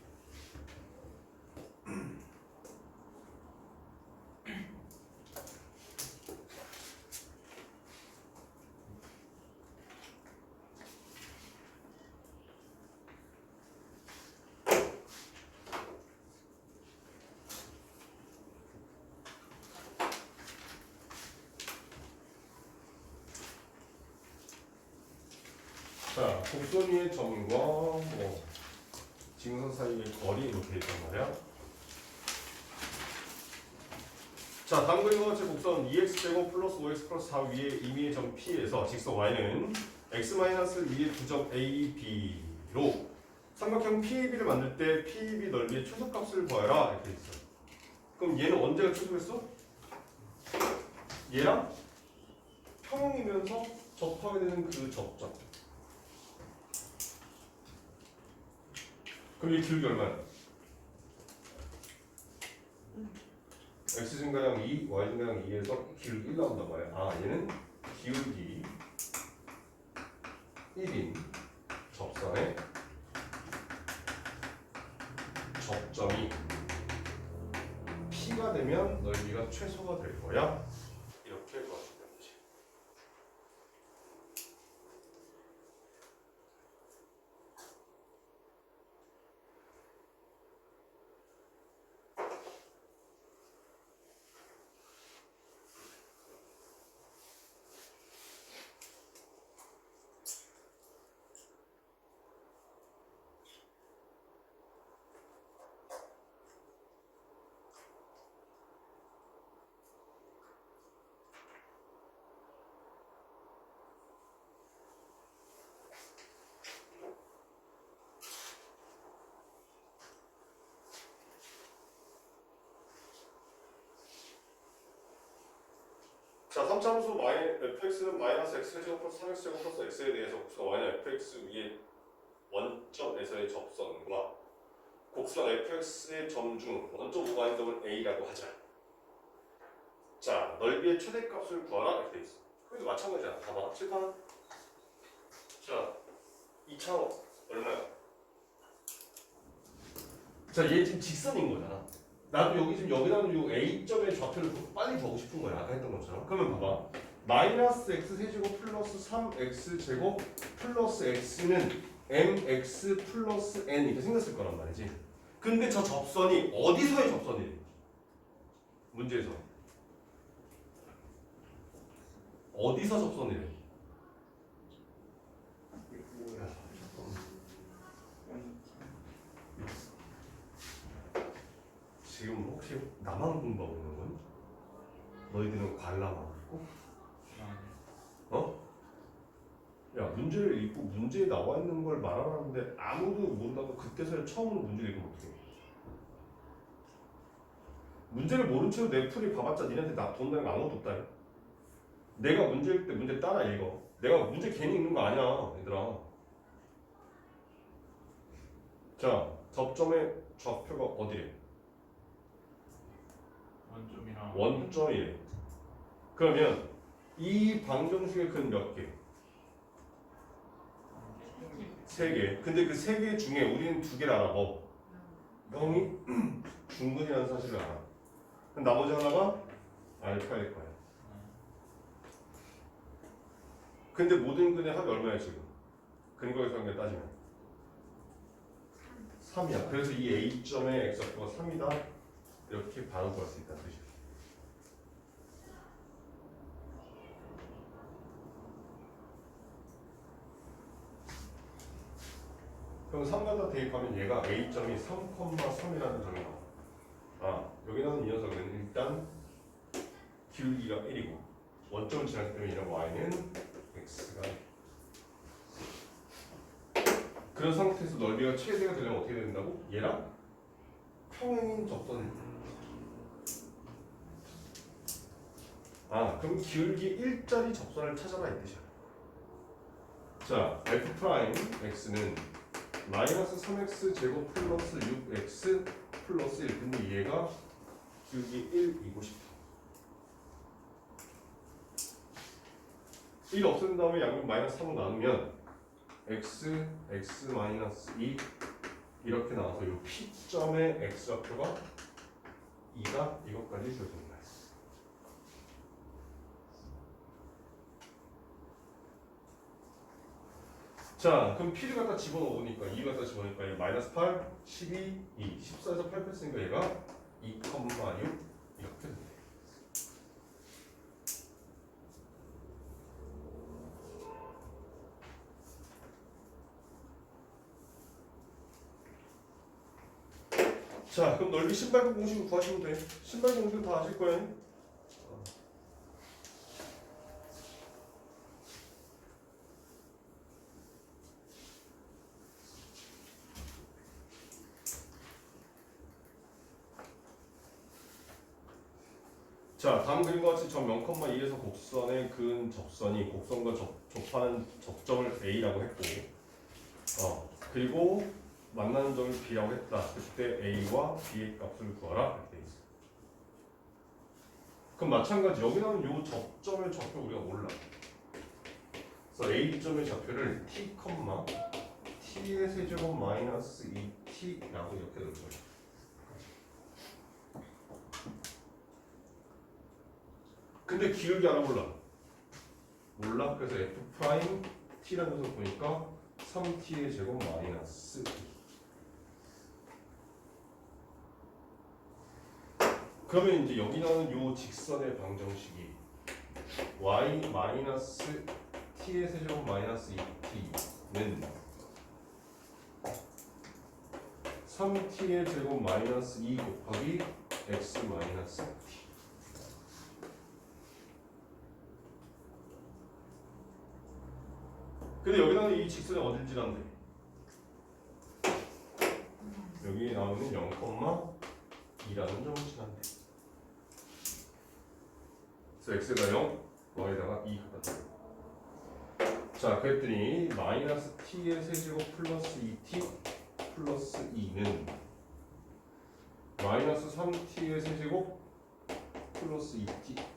자, 곡선 위의 점과 직선 사이의 거리 이렇게 있단 말이야. 자, 다음 그림과 제 곡선 2x제곱 플러스 5x 플러스 4 위에 임의의 점 P에서 직선 y는 x 마이너스 위의 두 점 A, B로 삼각형 PAB를 만들 때 PAB 넓이의 최소값을 구하라 이렇게 있어. 그럼 얘는 언제가 최소겠어? 얘랑 평행이면서 접하게 되는 그 접점. 그럼 이 기울기 얼마야? x 증가량 2, y 증가량 2에서 기울기 1 나온단 말이야. 얘는 기울기 1인 접선의 접점이 P가 되면 넓이가 최소가 될 거야. 이렇게 구하시면 되지. 자, 3차함수 fx는 마이너스 x제곱 플러스 3x제곱 플러스 x에 대해서 곡선 y는 fx 위의 원점에서의 접선과 곡선 fx의 점 중 원점 무관인 점을 a라고 하자. 자, 넓이의 최대값을 구하라 이렇게 돼 있어. 그래도 마찬가지야. 봐봐. 칠판. 자, 2차원 얼마야? 자, 얘 지금 직선인 거잖아. 나도 여기 지금 여기다는 요 A점의 좌표를 빨리 보고 싶은 거야. 아까 했던 것처럼. 그러면 봐봐. 마이너스 x 세제곱 플러스 3x 제곱 플러스 x는 mx 플러스 n 이렇게 생겼을 거란 말이지. 근데 저 접선이 어디서의 접선이래? 문제에서. 어디서 접선이래? 뭐야? 지금 혹시 나만 공부하고 있는 건? 너희들은 관람하고 있고? 어? 야, 문제를 읽고 문제에 나와 있는 걸 말하라는데 아무도 모른다고 그때서야 처음으로 문제를 읽으면 어떡해? 문제를 모른 채로 내 풀이 봐봤자 니네한테 나 돈다는 거 아무것도 없다. 내가 문제 읽을 때 문제 따라 읽어. 내가 문제 괜히 읽는 거 아니야, 얘들아. 자, 접점의 좌표가 어디래? 원점이랑 원점이래. 그러면 이 방정식의 근 몇 개? 3개. 근데 그 3개 중에 우리는 2개를 알아. 뭐? 0이 중근이라는 사실을 알아. 그럼 나머지 하나가 알파일 거야. 근데 모든 근의 합이 얼마야 지금? 근거의 관계 따지면 3이야. 그래서 이 A점의 x좌표가 3이다. 이렇게 바로 구할 수 있다는 뜻이야. 그럼 3갖다 대입하면 얘가 A점이 3,3이라는 점이 나와. 아, 여기 나오는 이 녀석은 일단 기울기가 1이고 원점을 지났기 때문에 얘는 y는 x가 그런 상태에서 넓이가 최대가 되려면 어떻게 된다고? 얘랑 평행인 접선을 그럼 기울기 1짜리 접선을 찾아라 이 뜻이야. 자, f' x는 마이너스 3x 제곱 플러스 6x 플러스 1. 근데 얘가 기울기 1이고 싶다. 1 없앤 다음에 양변 마이너스 3으로 나누면 x, x 마이너스 2 이렇게 나와서 이 P점의 x좌표가 2가 이것까지 주어집니다. 자, 그럼 P를 갖다 집어넣으니까 2 갖다 집어넣으니까 얘 마이너스 8, 12, 2, 14에서 8 뺐으니까 얘가 2,6 이렇게 됩니다. 자, 그럼 넓이 신발구 공식을 구하시면 돼. 신발 공식은 다 아실 거예요. 자, 다음 그림과 같이 점 0,2에서 곡선의 근 접선이 곡선과 접하는 접점을 A라고 했고, 그리고 만나는 점을 B라고 했다. 그때 A와 B의 값을 구하라 이렇게 돼 있어. 그럼 마찬가지 여기 나오는 요 접점의 좌표 우리가 몰라. 그래서 A점의 좌표를 T, T의 세제곱 마이너스 2T라고 이렇게 넣을 거야. 근데 기울기 알아 몰라? 몰라? 그래서 F' T라는 녀석 보니까 3T의 제곱 마이너스 2. 그러면 이제 여기 나오는 요 직선의 방정식이 y 마이너스 t의 세제곱 마이너스 2t는 3t의 제곱 마이너스 2 곱하기 x 마이너스 t. 근데 여기 나오는 이 직선이 어딜 지난대? 여기 나오는 0,2라는 점을 지난대. 그래서 x가 0, y에다가 2 갖다 줘. 자, 그랬더니 마이너스 t의 세제곱 플러스 2t 플러스 2는 마이너스 3t의 세제곱 플러스 2t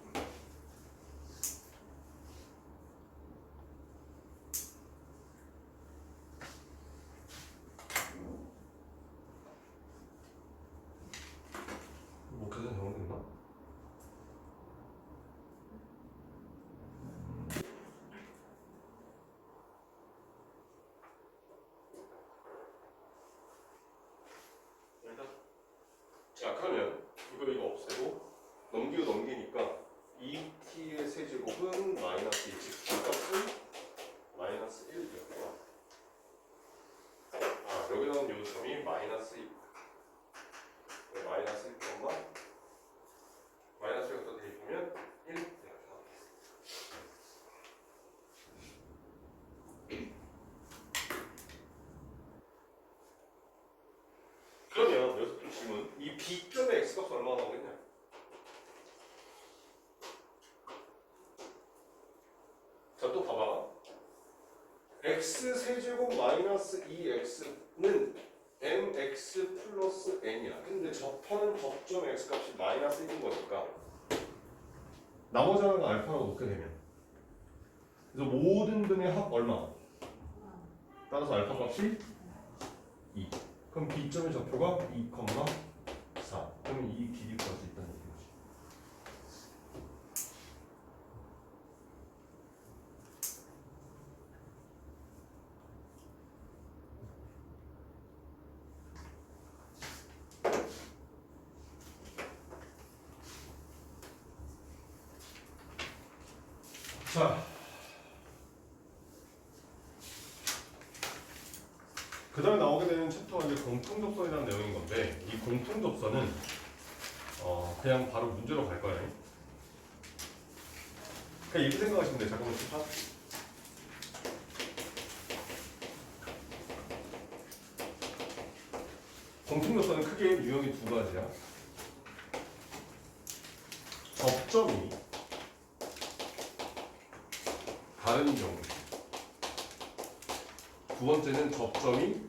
B점의 X값은 얼마나 나오겠냐? 자, 또 봐봐. X 세제곱 마이너스 2X는 mx 플러스 n이야. 근데 접하는 접점 X값이 마이너스 1인 거니까 나머지 하나가 알파로 놓게 되면 그래서 모든 등의 합 얼마? 따라서 알파 값이 2. 그럼 B점의 좌표가 2, 4. 그러면 이 길이 구할 수 있다는 얘기지. 자, 그 다음에 나오게 되는 챕터가 이제 공통접선이라는 내용인 건데 이 공통접선은 그냥 바로 문제로 갈 거예요. 그냥 이렇게 생각하시면 돼요. 잠깐만 좀 공통접선은 크게 유형이 두 가지야. 접점이 다른 경우. 두 번째는 접점이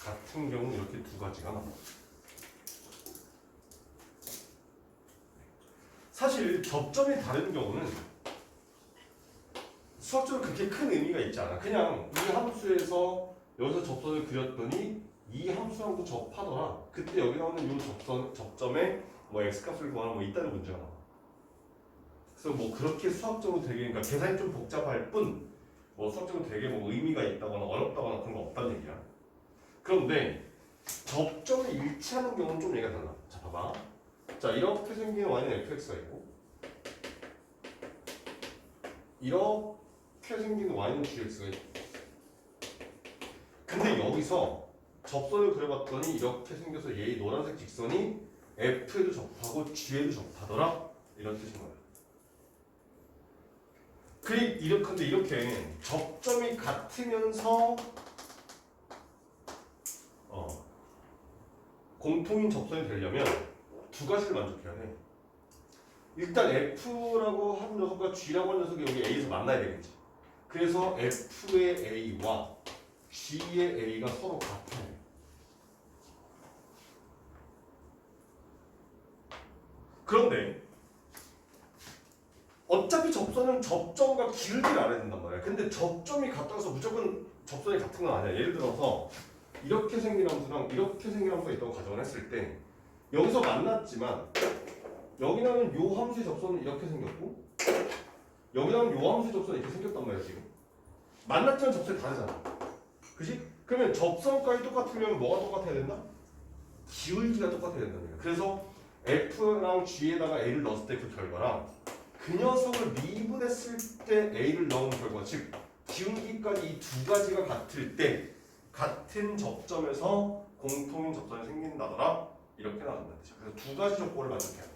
같은 경우 이렇게 두 가지가 나와. 사실 접점이 다른 경우는 수학적으로 그렇게 큰 의미가 있지 않아. 그냥 이 함수에서 여기서 접선을 그렸더니 이 함수랑도 접하더라. 그때 여기 나오는 이 접점에 뭐 x값을 구하는 뭐 이따는 문제가 나와. 그래서 뭐 그렇게 수학적으로 되게 그러니까 계산이 좀 복잡할 뿐 뭐 수학적으로 되게 뭐 의미가 있다거나 어렵다거나 그런 거 없다는 얘기야. 그런데 접점이 일치하는 경우는 좀 얘기가 달라. 자 봐봐. 자 이렇게 생긴 y는 fx가 있고 이렇게 생긴 y는 gx가 있고 근데 여기서 접선을 그려봤더니 이렇게 생겨서 얘의 노란색 직선이 f에도 접하고 g에도 접하더라 이런 뜻인 거야. 근데 이렇게 접점이 같으면서 공통인 접선이 되려면 두 가지를 만족해야 돼. 일단 F라고 하는 녀석과 G라고 하는 녀석이 여기 A에서 만나야 되겠지. 그래서 F의 A와 G의 A가 서로 같아야 돼. 그런데 어차피 접선은 접점과 기울기를 알아야 된단 말이야. 근데 접점이 같다고 해서 무조건 접선이 같은 건 아니야. 예를 들어서 이렇게 생긴 함수랑 이렇게 생긴 함수가 있다고 가정을 했을 때 여기서 만났지만 여기 나오는 요 함수의 접선은 이렇게 생겼고 여기 나오는 요 함수의 접선은 이렇게 생겼단 말이야. 지금 만났지만 접선이 다르잖아. 그지? 그러면 접선까지 똑같으면 뭐가 똑같아야 된다? 기울기가 똑같아야 된다는 거야. 그래서 F랑 G에다가 A를 넣었을 때 그 결과랑 그 녀석을 미분했을 때 A를 넣은 결과, 즉 기울기까지 이 두 가지가 같을 때 같은 접점에서 공통인 접선이 생긴다더라 이렇게 나온다는 뜻이야. 그래서 두 가지 조건을 만족해야 돼.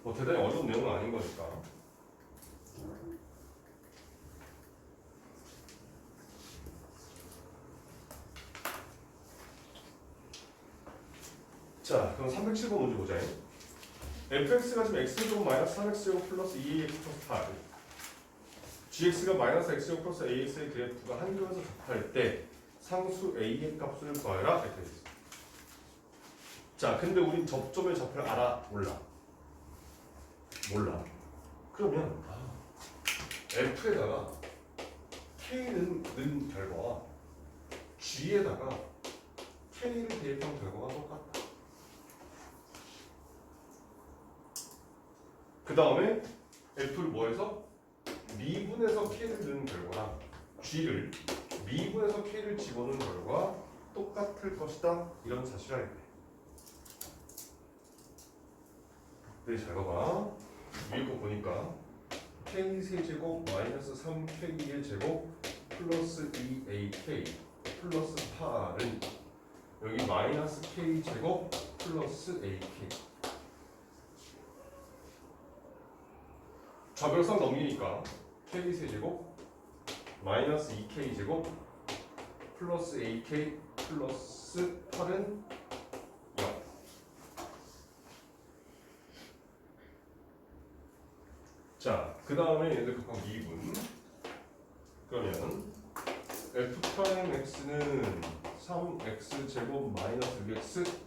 뭐 대단히 어려운 내용은 아닌 거니까. 자, 그럼 307번 문제 보자. fx가 지금 x제곱 마이너스 3x제곱 플러스 2ax 플러스 8 gx가 마이너스 x제곱 플러스 ax의 그래프가 한 점에서 접할 때 상수 a의 값을 구하여라 이렇게 되어 있습니다. 자, 근데 우린 접점의 좌표를 알아? 몰라. 그러면 f에다가 k는 넣은 결과와 g에다가 k를 대입한 결과가 똑같다. 그 다음에 F를 뭐해서? 미분해서 K를 넣은 결과랑 G를 미분해서 K를 집어넣은 결과가 똑같을 것이다. 이런 사실을 알게 돼. 네, 잘 봐봐. 위에 거 보니까 K 세제곱 마이너스 3K의 제곱 플러스 2AK 플러스 8은 여기 마이너스 K 제곱 플러스 AK 좌변상 넘기니까 k 세제곱 마이너스 2k 제곱 플러스 ak 플러스 8은 0. 자, 그 다음에 얘들 각각 미분. 그러면 f 프라임 x는 3x 제곱 마이너스 6x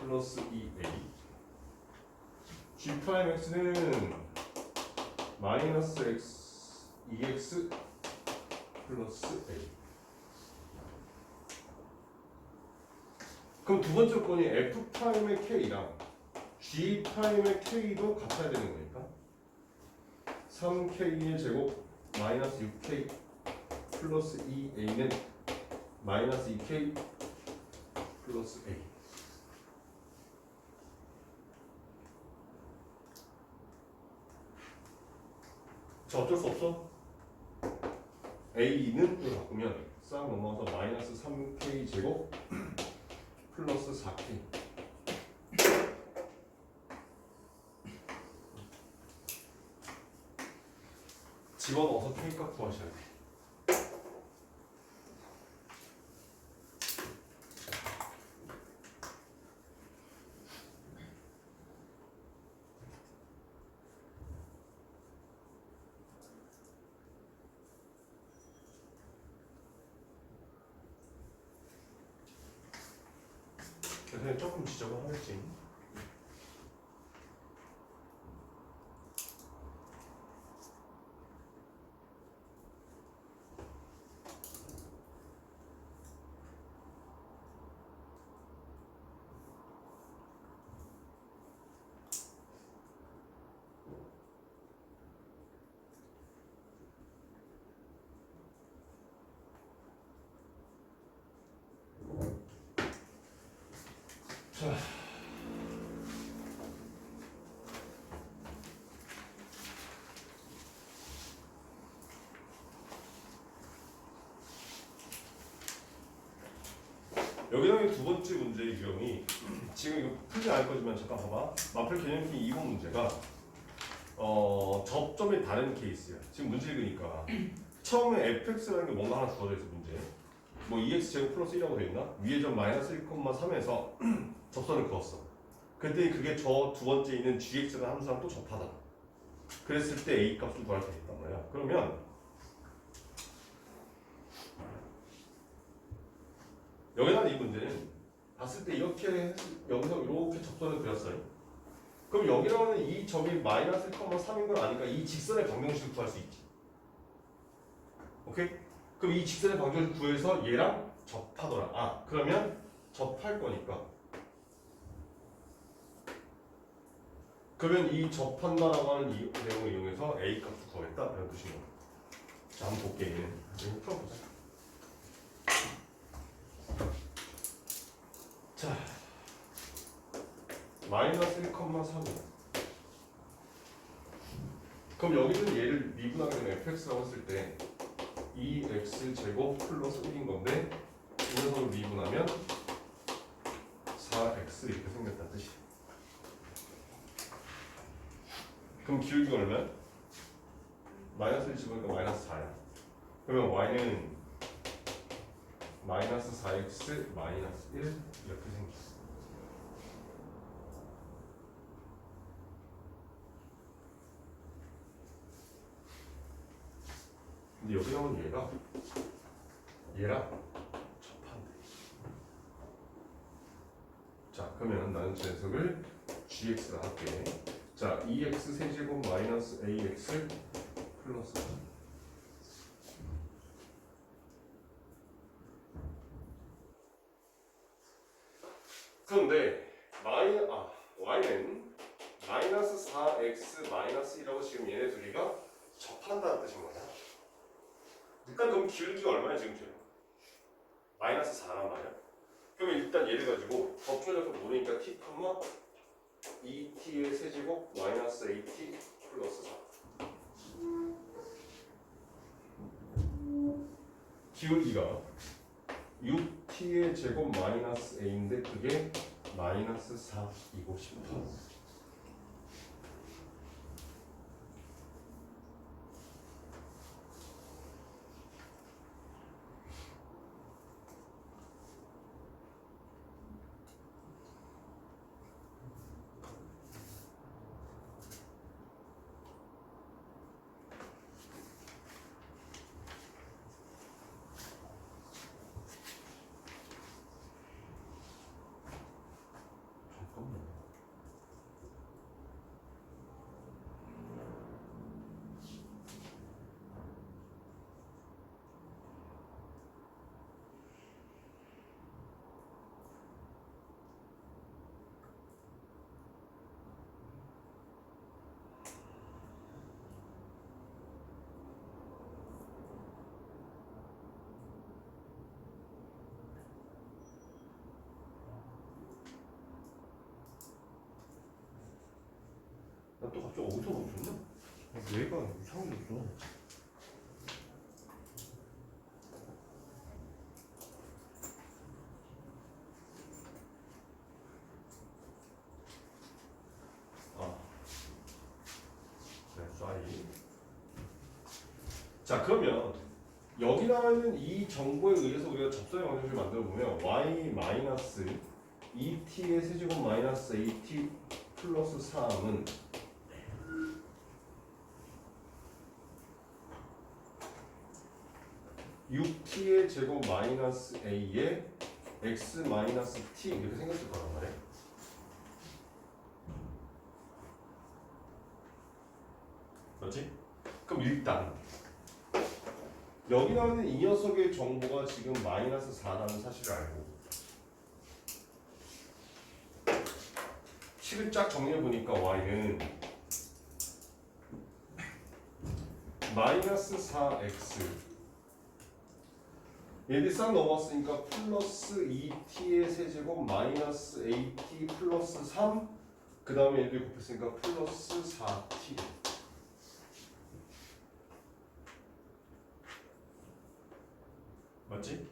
플러스 2a. g 프라임 x는 마이너스 x 2x 플러스 a. 그럼 두 번째 건이 f 프라임의 k랑 g 프라임의 k도 같아야 되는 거니까 3k의 제곱 마이너스 6k 플러스 2a는 마이너스 2k 플러스 a. 자, 어쩔 수 없어. a는 이거 바꾸면 싹 넘어서 마이너스 3k 제곱 플러스 4k. 집어넣어서 k값 구하셔야 돼. 그래서 조금 지적을 하겠지. 자, 여기서 두 번째 문제의 유형이 지금 이거 풀지 않을 거지만 잠깐 봐봐. 마플 개념키 2번 문제가 접점이 다른 케이스야. 지금 문제 읽으니까 처음에 fx라는 게 뭔가 하나 주어져 있어 문제. 뭐 2x 제곱 플러스 1이라고 돼 있나? 위에 점 마이너스 1,3에서 접선을 그었어. 그랬더니 그게 저 두 번째 있는 gx라는 함수랑 또 접하다. 그랬을 때 a 값을 구할 수 있단 말이야. 그러면 여기다 이 문제는 봤을 때 이렇게 여기서 이렇게 접선을 그렸어요. 그럼 여기라는 이 점이 마이너스 1,3인 걸 아니까 이 직선의 방정식을 구할 수 있지. 오케이? 그럼 이 직선의 방정식을 구해서 얘랑 접하더라. 아, 그러면 접할 거니까. 그러면 이 접한다라고 하는 이 내용을 이용해서 a 값을 구하겠다 이런 뜻인 거야. 자, 한번 볼게. 얘는 풀어보자. 자, 마이너스 1,3이야. 그럼 여기는 얘를 미분하게 되면 fx라고 했을 때 2x 제곱 플러스 1인 건데 이 녀석을 미분하면 4x 이렇게 생겼다는 뜻이야. 그럼 기울기가 얼마야? 마이너스 1 집으니까 마이너스 4야. 그러면 y는 마이너스 4x 마이너스 1 이렇게 생겼어. 근데 여기 나온 얘랑 접한대. 자, 그러면 나는 저 녀석을 gx라 할게. 자, 2x 세제곱 마이너스 ax 플러스 4. 그런데 y는 마이너스 4x 마이너스 1하고 지금 얘네 둘이가 접한다는 뜻인 거야. 일단 그럼 기울기가 얼마야 지금 쟤? 마이너스 4란 말이야. 그러면 일단 얘를 가지고 접촉력을 모르니까 t, 2t의 세제곱 마이너스 at 플러스 4. 기울기가 6t의 제곱 마이너스 a인데 그게 마이너스 4이고 싶어. 또 갑자기 어디서 멈췄냐? 얘가 이상해졌어. 네, sorry. 자, 그러면 여기 나와있는 이 정보에 의해서 우리가 접선의 방정식을 만들어 보면 y 마이너스 2t의 세제곱 마이너스 8t 플러스 3은 6t의 제곱 마이너스 a에 x 마이너스 t 이렇게 생겼을 거란 말이야. 맞지? 그럼 일단 여기 나오는 이 녀석의 정보가 지금 마이너스 4라는 사실을 알고 식을 쫙 정리해 보니까 y는 마이너스 4x 얘들이 싹 넘어왔으니까 플러스 2t의 세제곱 마이너스 8t 플러스 3 그 다음에 얘들이 곱했으니까 플러스 4t 맞지?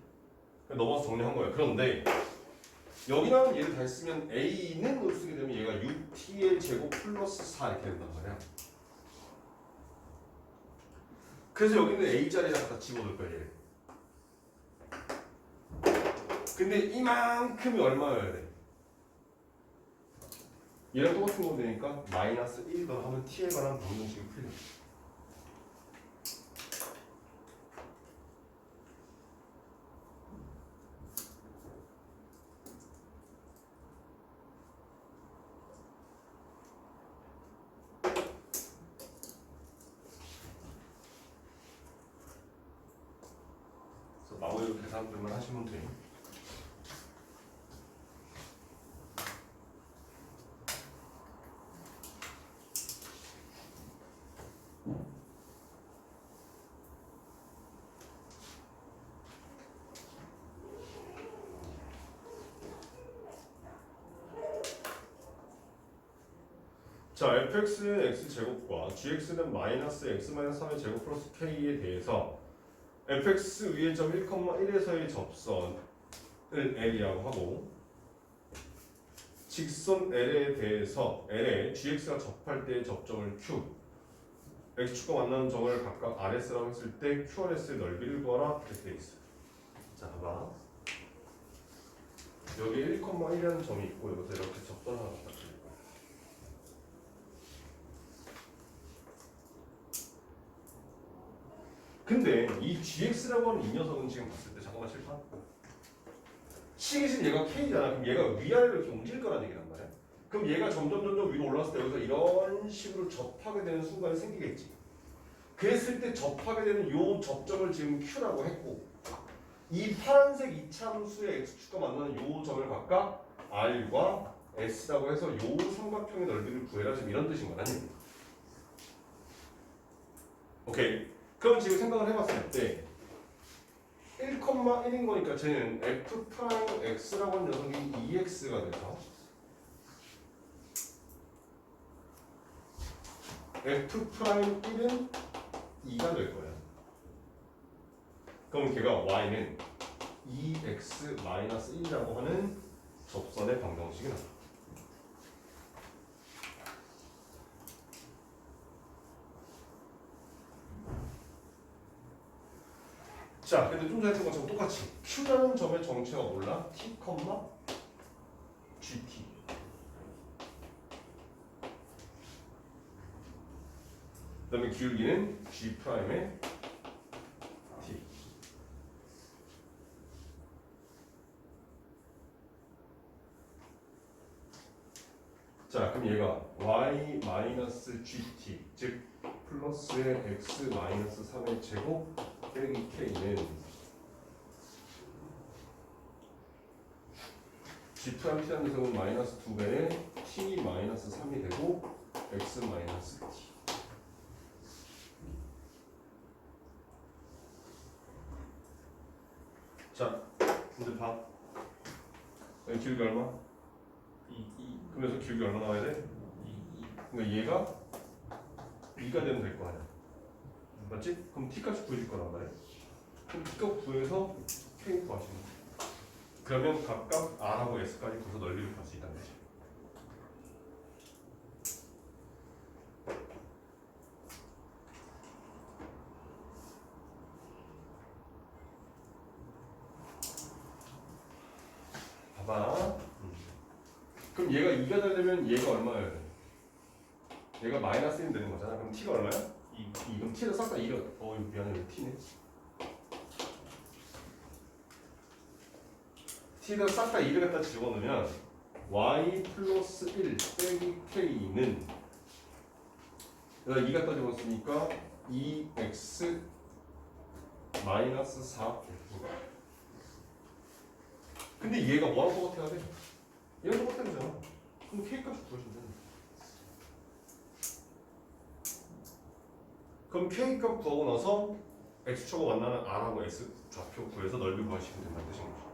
넘어서 정리한 거예요. 그런데 여기 나오는 얘를 다 쓰면 a는 을 쓰게 되면 얘가 6t의 제곱 플러스 4 이렇게 된단 말이야. 그래서 여기는 a 자리에다가 다 집어넣을 거야 얘를. 근데 이만큼이 얼마여야 돼? 얘랑 똑같은 거 되니까 마이너스 1 더하면 t에 관한 방정식이 풀려. 나머지 계산들만 하시면 돼요. 자, fx는 x제곱과 gx는 마이너스 x 마이너스 3의 제곱 플러스 k에 대해서 fx 위의 점 1,1에서의 접선을 L이라고 하고 직선 L에 대해서 L에 gx가 접할 때의 접점을 Q x축과 만나는 점을 각각 RS라고 했을 때 QRS의 넓이를 구하라 이렇게 돼 있어요. 자, 봐봐. 여기 1,1이라는 점이 있고 여기서 이렇게 접선 하나 갖다 줄게요. 근데 이 gx라고 하는 이 녀석은 지금 봤을 때 잠깐만 칠판 식이 지금 얘가 k잖아. 그럼 얘가 위아래로 이렇게 움직일 거란 얘기란 말이야. 그럼 얘가 점점 위로 올라왔을 때 여기서 이런 식으로 접하게 되는 순간이 생기겠지. 그랬을 때 접하게 되는 요 접점을 지금 q라고 했고 이 파란색 이차함수의 x축과 만나는 요 점을 각각 r과 s라고 해서 요 삼각형의 넓이를 구해라 지금 이런 뜻인 거야. 아니? 오케이. 그럼 지금 생각을 해봤을 때 1,1인 거니까 쟤는 f'x라고 하는 녀석이 2x가 돼서 f'1은 2가 될 거야. 그럼 걔가 y는 2x-1이라고 하는 접선의 방정식이 나와. 자, 근데 좀 전에 했던 것처럼 똑같이 Q라는 점의 정체가 몰라? T, GT. 그 다음에 기울기는 G'의 T. 자, 그럼 얘가 y-gt, 즉 플러스의 x-3의 제곱 빼기 k는 G'T라는 녀석은 마이너스 2배의 t-3이 되고 x-t. 자, 근데 봐. 여기 기울기 얼마? 2 그럼 여기서 기울기 얼마 나와야 돼? 2 그러니까 얘가 2가 되면 될 거 아니야. 맞지? 그럼 t 값이 구해질 거란 말이야. 그럼 t 값 구해서 k 구하시면 돼. 그러면 각각 r하고 s까지 구해서 넓이를 구할 수 있다는 거지. 봐봐. 그럼 얘가 2가 되려면 얘가 얼마여야 돼? 얘가 마이너스 1 되는 거잖아. 그럼 t가 얼마야? 2. 그럼 t를 싹 다 2를 이거 미안해. 이거 t네. t를 싹 다 2를 갖다 집어넣으면 y 플러스 1 빼기 k는 여기다 2 갖다 집어넣었으니까 2x 마이너스 4. 근데 얘가 뭐랑 똑같아야 돼? 얘랑 똑같아야 되잖아. 그럼 k 값을 구하시면 돼. 그럼 k 값 구하고 나서 x축하고 만나는 r하고 x 좌표 구해서 넓이 구하시면 된다는 뜻인 거죠.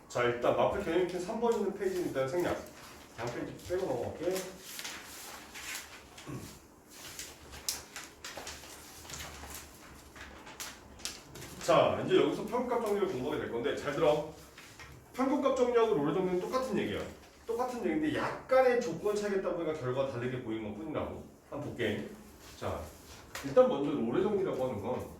자, 일단 마플 개념표 3번 있는 페이지는 일단 생략. 다음 페이지 빼고 넘어갈게. 자, 이제 여기서 평균값 정리를 공부하게 될 건데 잘 들어. 평균값 정리하고 롤 정리는 똑같은 얘기야. 똑같은 얘기인데 약간의 조건 차이겠다 보니까 결과가 다르게 보이는 것 뿐이라고. 한번 볼게. 자, 일단 먼저 롤의 정리라고 하는 건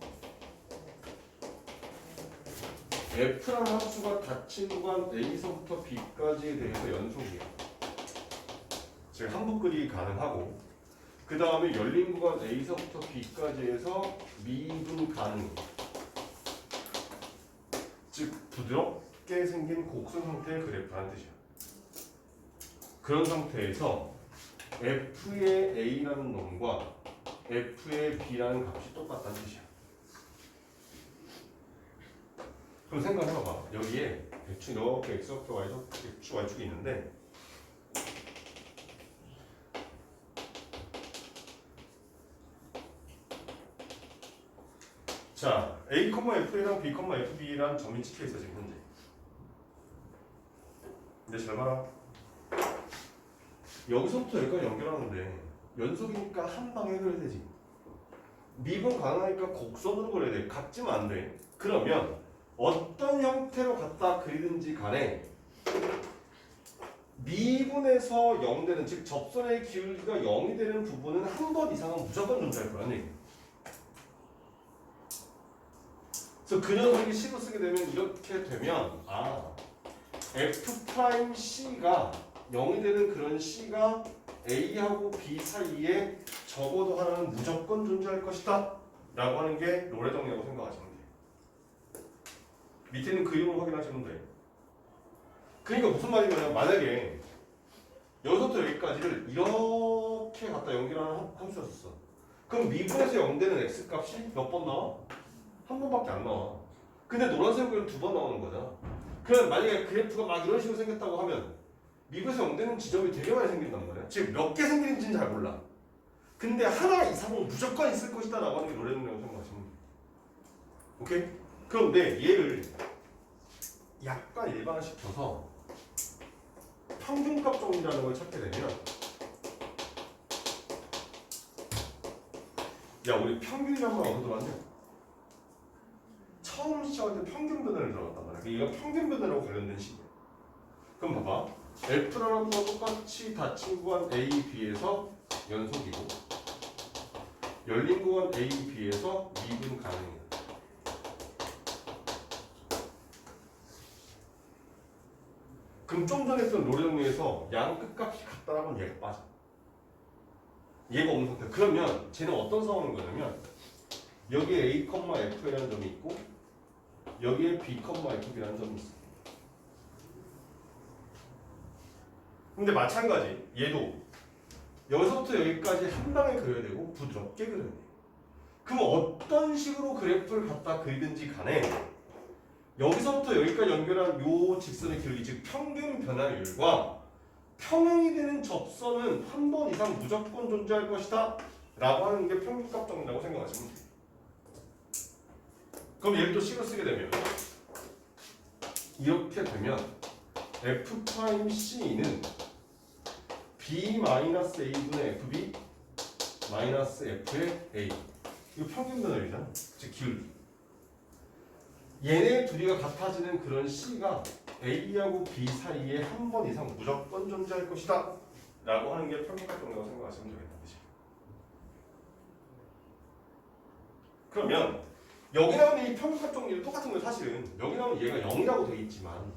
F라는 함수가 닫힌 구간 A서부터 B까지에 대해서 연속이야. 즉 한부 끄기 가능하고 그 다음에 열린 구간 A서부터 B까지에서 미분 가능. 즉 부드럽게 생긴 곡선 형태의 그래프라는 뜻이야. 그런 상태에서 F의 A라는 놈과 F의 B라는 값이 똑같다는 뜻이야. 그럼 생각해봐봐. 여기에 대충 이렇게 x축, y축, y축이 있는데 자, a, f랑 b, fb라는 점이 찍혀있어 지금 현재. 근데 잘 봐라. 여기서부터 여기까지 연결하는데 연속이니까 한 방에 해결해야 되지. 미분 가능하니까 곡선으로 그려야 돼. 같지만 안 돼. 그러면 어떤 형태로 갖다 그리든지 간에 미분에서 0 되는, 즉 접선의 기울기가 0이 되는 부분은 한 번 이상은 무조건 존재할 거라는. 그래서 그 녀석이 식을 쓰게 되면 이렇게 되면 F'C가 0이 되는 그런 C가 A하고 B 사이에 적어도 하나는 무조건 존재할 것이다 라고 하는 게 롤의 정리라고 생각하시면 돼요. 밑에는 그 이름을 확인하시면 돼. 그러니까 무슨 말이냐면 만약에 여기서부터 여기까지를 이렇게 갖다 연결하는 함수였었어. 그럼 미분에서 0 되는 x값이 몇 번 나와? 한 번밖에 안 나와. 근데 노란색으로 2번 나오는 거잖아. 그럼 만약에 그래프가 막 이런 식으로 생겼다고 하면 미분에서 0 되는 지점이 되게 많이 생긴단 말이야. 즉 몇 개 생기는지는 잘 몰라. 근데 하나 이상은 무조건 있을 것이다 라고 하는 게 노래는이라고 생각하시면 돼. 오케이? 그런데 얘를 약간 일반화시켜서 평균값 정리라는 걸 찾게 되면 야, 우리 평균이란 말 어디서 들어왔냐? 처음 시작할 때 평균 변화를 들어갔단 말이야. 이거 평균 변화라고 관련된 식이야. 그럼 봐봐. F라는 거와 똑같이 닫힌 구간 A, B에서 연속이고 열린 구간 A, B에서 미분 가능이야. 그럼 좀 전에 했던 롤 정리에서 양 끝값이 같다라고 하면 얘가 빠져. 얘가 없는 상태. 그러면 쟤는 어떤 상황인 거냐면 여기에 A, F라는 점이 있고 여기에 B, F라는 점이 있어. 근데 마찬가지 얘도 여기서부터 여기까지 한 방에 그려야 되고 부드럽게 그려야 돼요. 그럼 어떤 식으로 그래프를 갖다 그리든지 간에 여기서부터 여기까지 연결한 요 직선의 길이 즉 평균 변화율과 평행이 되는 접선은 한 번 이상 무조건 존재할 것이다 라고 하는 게 평균값 정리라고 생각하시면 돼요. 그럼 얘를 또 식을 쓰게 되면 이렇게 되면 F'C는 B-A분의 FB 마이너스 F의 A 이거 평균 변화율이잖아. 즉 기울기. 얘네 둘이가 같아지는 그런 C가 A하고 B 사이에 한 번 이상 무조건 존재할 것이다 라고 하는 게 평균값 정리라고 생각하시면 되겠다는 뜻이에요. 그러면 여기 나오는 이 평균값 정리는 똑같은 거예요. 사실은 여기 나오는 얘가 0이라고 되어 있지만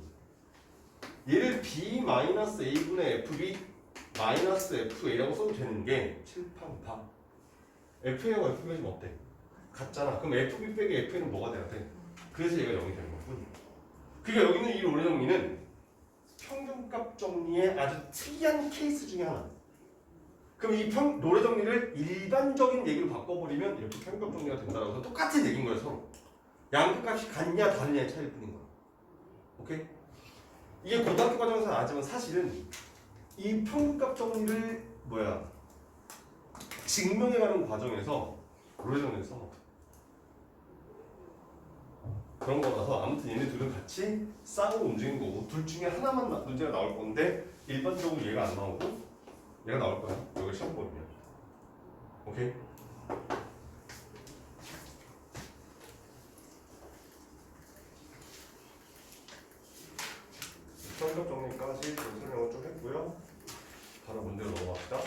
얘를 B-A분의 FB 마이너스 FA라고 써도 되는 게 칠판파 FA하고 FB가 지금 어때? 같잖아. 그럼 FB 빼기 FA는 뭐가 돼야 돼? 그래서 얘가 0이 되는 거군. 그러니까 여기 있는 이 로레 정리는 평균값 정리의 아주 특이한 케이스 중에 하나. 그럼 이 로레 정리를 일반적인 얘기로 바꿔버리면 이렇게 평균값 정리가 된다고 해서 똑같은 얘기인 거예요. 서로 양극값이 같냐 다르냐의 차이일 뿐인 거야. 오케이? 이게 고등학교 과정에서 나왔지만 사실은 이 평균값 정리를 증명해가는 과정에서 로레 정리에서 그런 거라서 아무튼 얘네 둘은 같이 쌍으로 움직인 거고 둘 중에 하나만 문제가 나올 건데 일반적으로 얘가 안 나오고 얘가 나올 거야. 여기 시험 보면. 오케이? 평균 정리까지 좀 설명을 좀 했고요. 바로 문제로 넘어갑시다.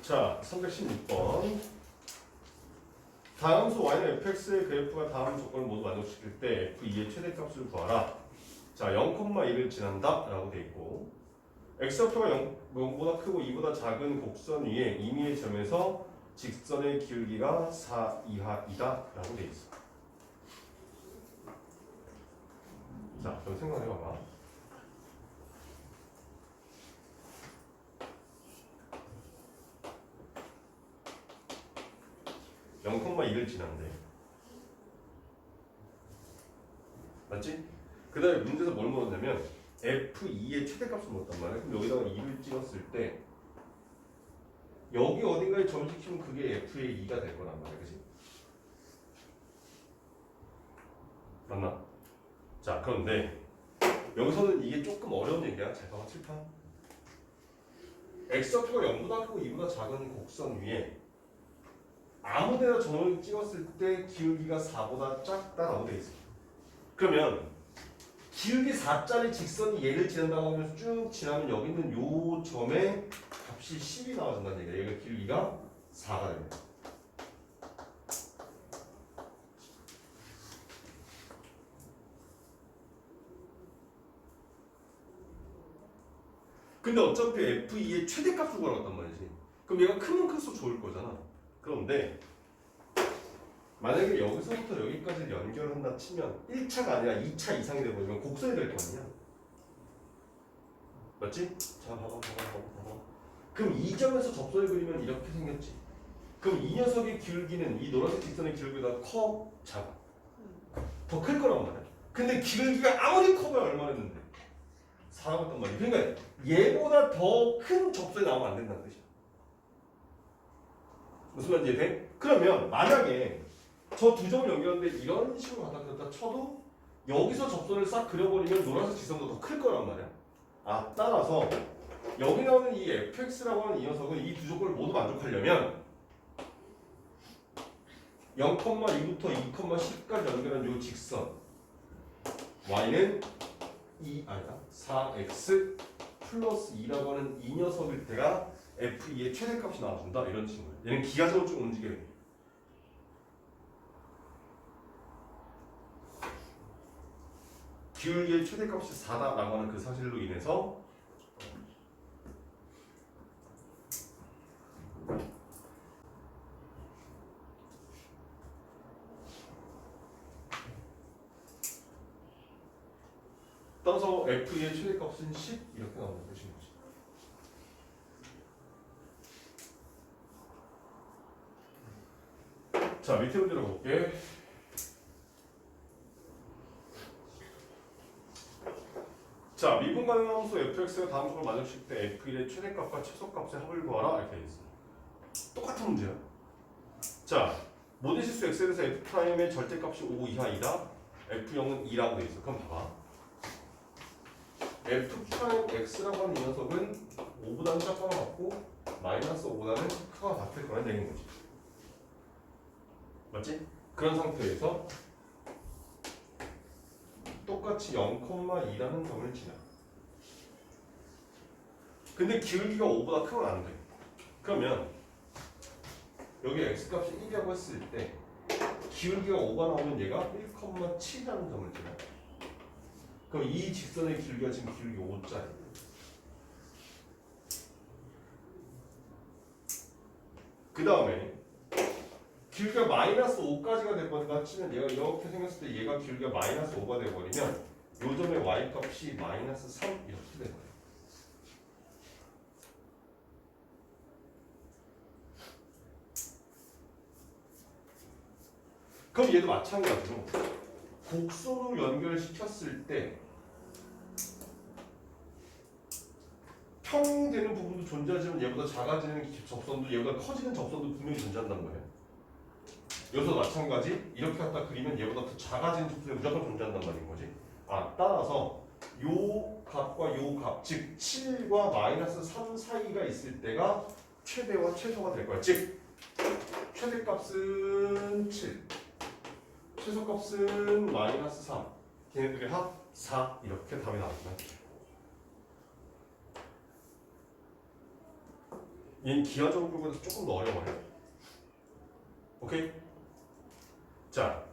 자, 316번. 다음 수 y는 fx의 그래프가 다음 조건을 모두 만족시킬 때 f2의 최대값을 구하라. 자, 0,1을 지난다 라고 돼 있고 x좌표가 0보다 크고 2보다 작은 곡선 위에 임의의 점에서 직선의 기울기가 4 이하이다 라고 돼 있어. 자, 그럼 생각해봐봐. 0,2를 지난대. 맞지? 그 다음에 문제에서 뭘 물었냐면 F2의 최대값을 물었단 말이야. 그럼 여기다가 2를 찍었을 때 여기 어딘가에 점식시키면 그게 F의 2가 될 거란 말이야. 그치? 맞나? 자, 그런데 여기서는 이게 조금 어려운 얘기야. 잘 봐봐, 칠판. X좌표가 0보다 크고 2보다 작은 곡선 위에 아무데나 점을 찍었을 때 기울기가 4보다 작다라고 돼 있어. 그러면 기울기 4짜리 직선이 얘를 지난다고 하면서 쭉 지나면 여기 있는 요 점의 값이 10이 나와준다는 얘기야. 얘가 기울기가 4가 됩니다. 근데 어차피 F2의 최대값을 구하라고 했단 말이지. 그럼 얘가 크면 클수록 좋을 거잖아. 그런데 만약에 여기서부터 여기까지 연결한다 치면 1차가 아니라 2차 이상이 되버리면 곡선이 될 거 아니야. 맞지? 자, 봐봐. 그럼 이 점에서 접선을 그리면 이렇게 생겼지. 그럼 이 녀석의 기울기는 이 노란색 직선의 기울기보다 커? 작아? 더 클 거란 말이야. 근데 기울기가 아무리 커봐야 얼마 했는데 4라고 했단 말이야. 그러니까 얘보다 더 큰 접선이 나오면 안 된다는 뜻이야. 무슨 말인지 이해돼? 그러면 만약에 저 두 점을 연결하는데 이런 식으로 갖다 그렸다 쳐도 여기서 접선을 싹 그려버리면 노란색 직선보다 더 클 거란 말이야. 아, 따라서 여기 나오는 이 fx라고 하는 이 녀석은 이 두 조건을 모두 만족하려면 0,2부터 2,10까지 연결한 요 직선 y는 4x 플러스 2라고 하는 이 녀석일 때가 f2의 최대값이 나와준다 이런 친구야. 얘는 기하적으로 좀 움직여야 돼. 기울기의 최대값이 4다라고 하는 그 사실로 인해서 따라서 f의 최대값은 10 이렇게 나온다고 보시는 거죠. 자, 밑에 문제 들어볼게. 자, 미분 가능한 함수 fx가 다음 식으로 만족시킬 때 f1의 최대값과 최소값의 합을 구하라 이렇게 돼 있어. 똑같은 문제야. 자, 모든 실수 x에 대해서 f'의 절대값이 5 이하이다. f0은 2라고 돼 있어. 그럼 봐봐. f'x라고 하는 이 녀석은 5보다는 작거나 같고 마이너스 5보다는 크거나 같을 거란 얘기인 거지. 맞지? 그런 상태에서 똑같이 0,2라는 점을 지나. 근데 기울기가 5보다 크면 안 돼. 그러면 여기 x값이 1이라고 했을 때 기울기가 5가 나오면 얘가 1,7이라는 점을 지나. 그럼 이 직선의 길이가 지금 기울기 5짜리. 그 다음에 길이가 마이너스 5까지가 돼버린다 치면 얘가 이렇게 생겼을 때 얘가 길이가 마이너스 5가 돼버리면 요 점의 y값이 마이너스 3 이렇게 되는 거예요. 그럼 얘도 마찬가지로 곡선으로 연결시켰을 때 평행되는 부분도 존재하지만 얘보다 작아지는 접선도 얘보다 커지는 접선도 분명히 존재한단 말이에요. 여기서 마찬가지 이렇게 갖다 그리면 얘보다 더 작아지는 접선이 무조건 존재한단 말인 거지. 따라서 요 값과 요 값, 즉 7과 마이너스 3 사이가 있을 때가 최대와 최소가 될 거야. 즉 최대값은 7, 최소값은 마이너스 3, 걔네들의 합 4 이렇게 답이 나옵니다. 얘는 기하적으로 보다 조금 더 어려워요. 오케이? 자,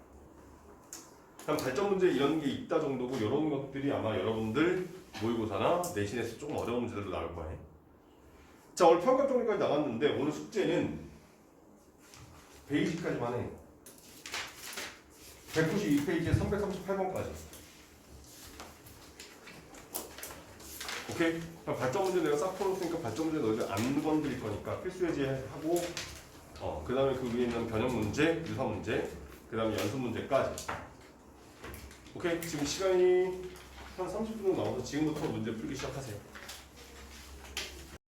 한 발전 문제 이런 게 있다 정도고 이런 것들이 아마 여러분들 모의고사나 내신에서 조금 어려운 문제들도 나올 거예요. 자, 오늘 평가 정리까지 나왔는데 오늘 숙제는 베이직까지만 해. 192페이지에 338번까지. 오케이? 발전 문제 내가 싹 풀었으니까 발전 문제 너희들 안 건드릴 거니까 필수 예제하고 그 다음에 그 위에 있는 변형 문제, 유사 문제, 그 다음에 연습 문제까지. 오케이? 지금 시간이 한 30분 정도 남아서 지금부터 문제 풀기 시작하세요.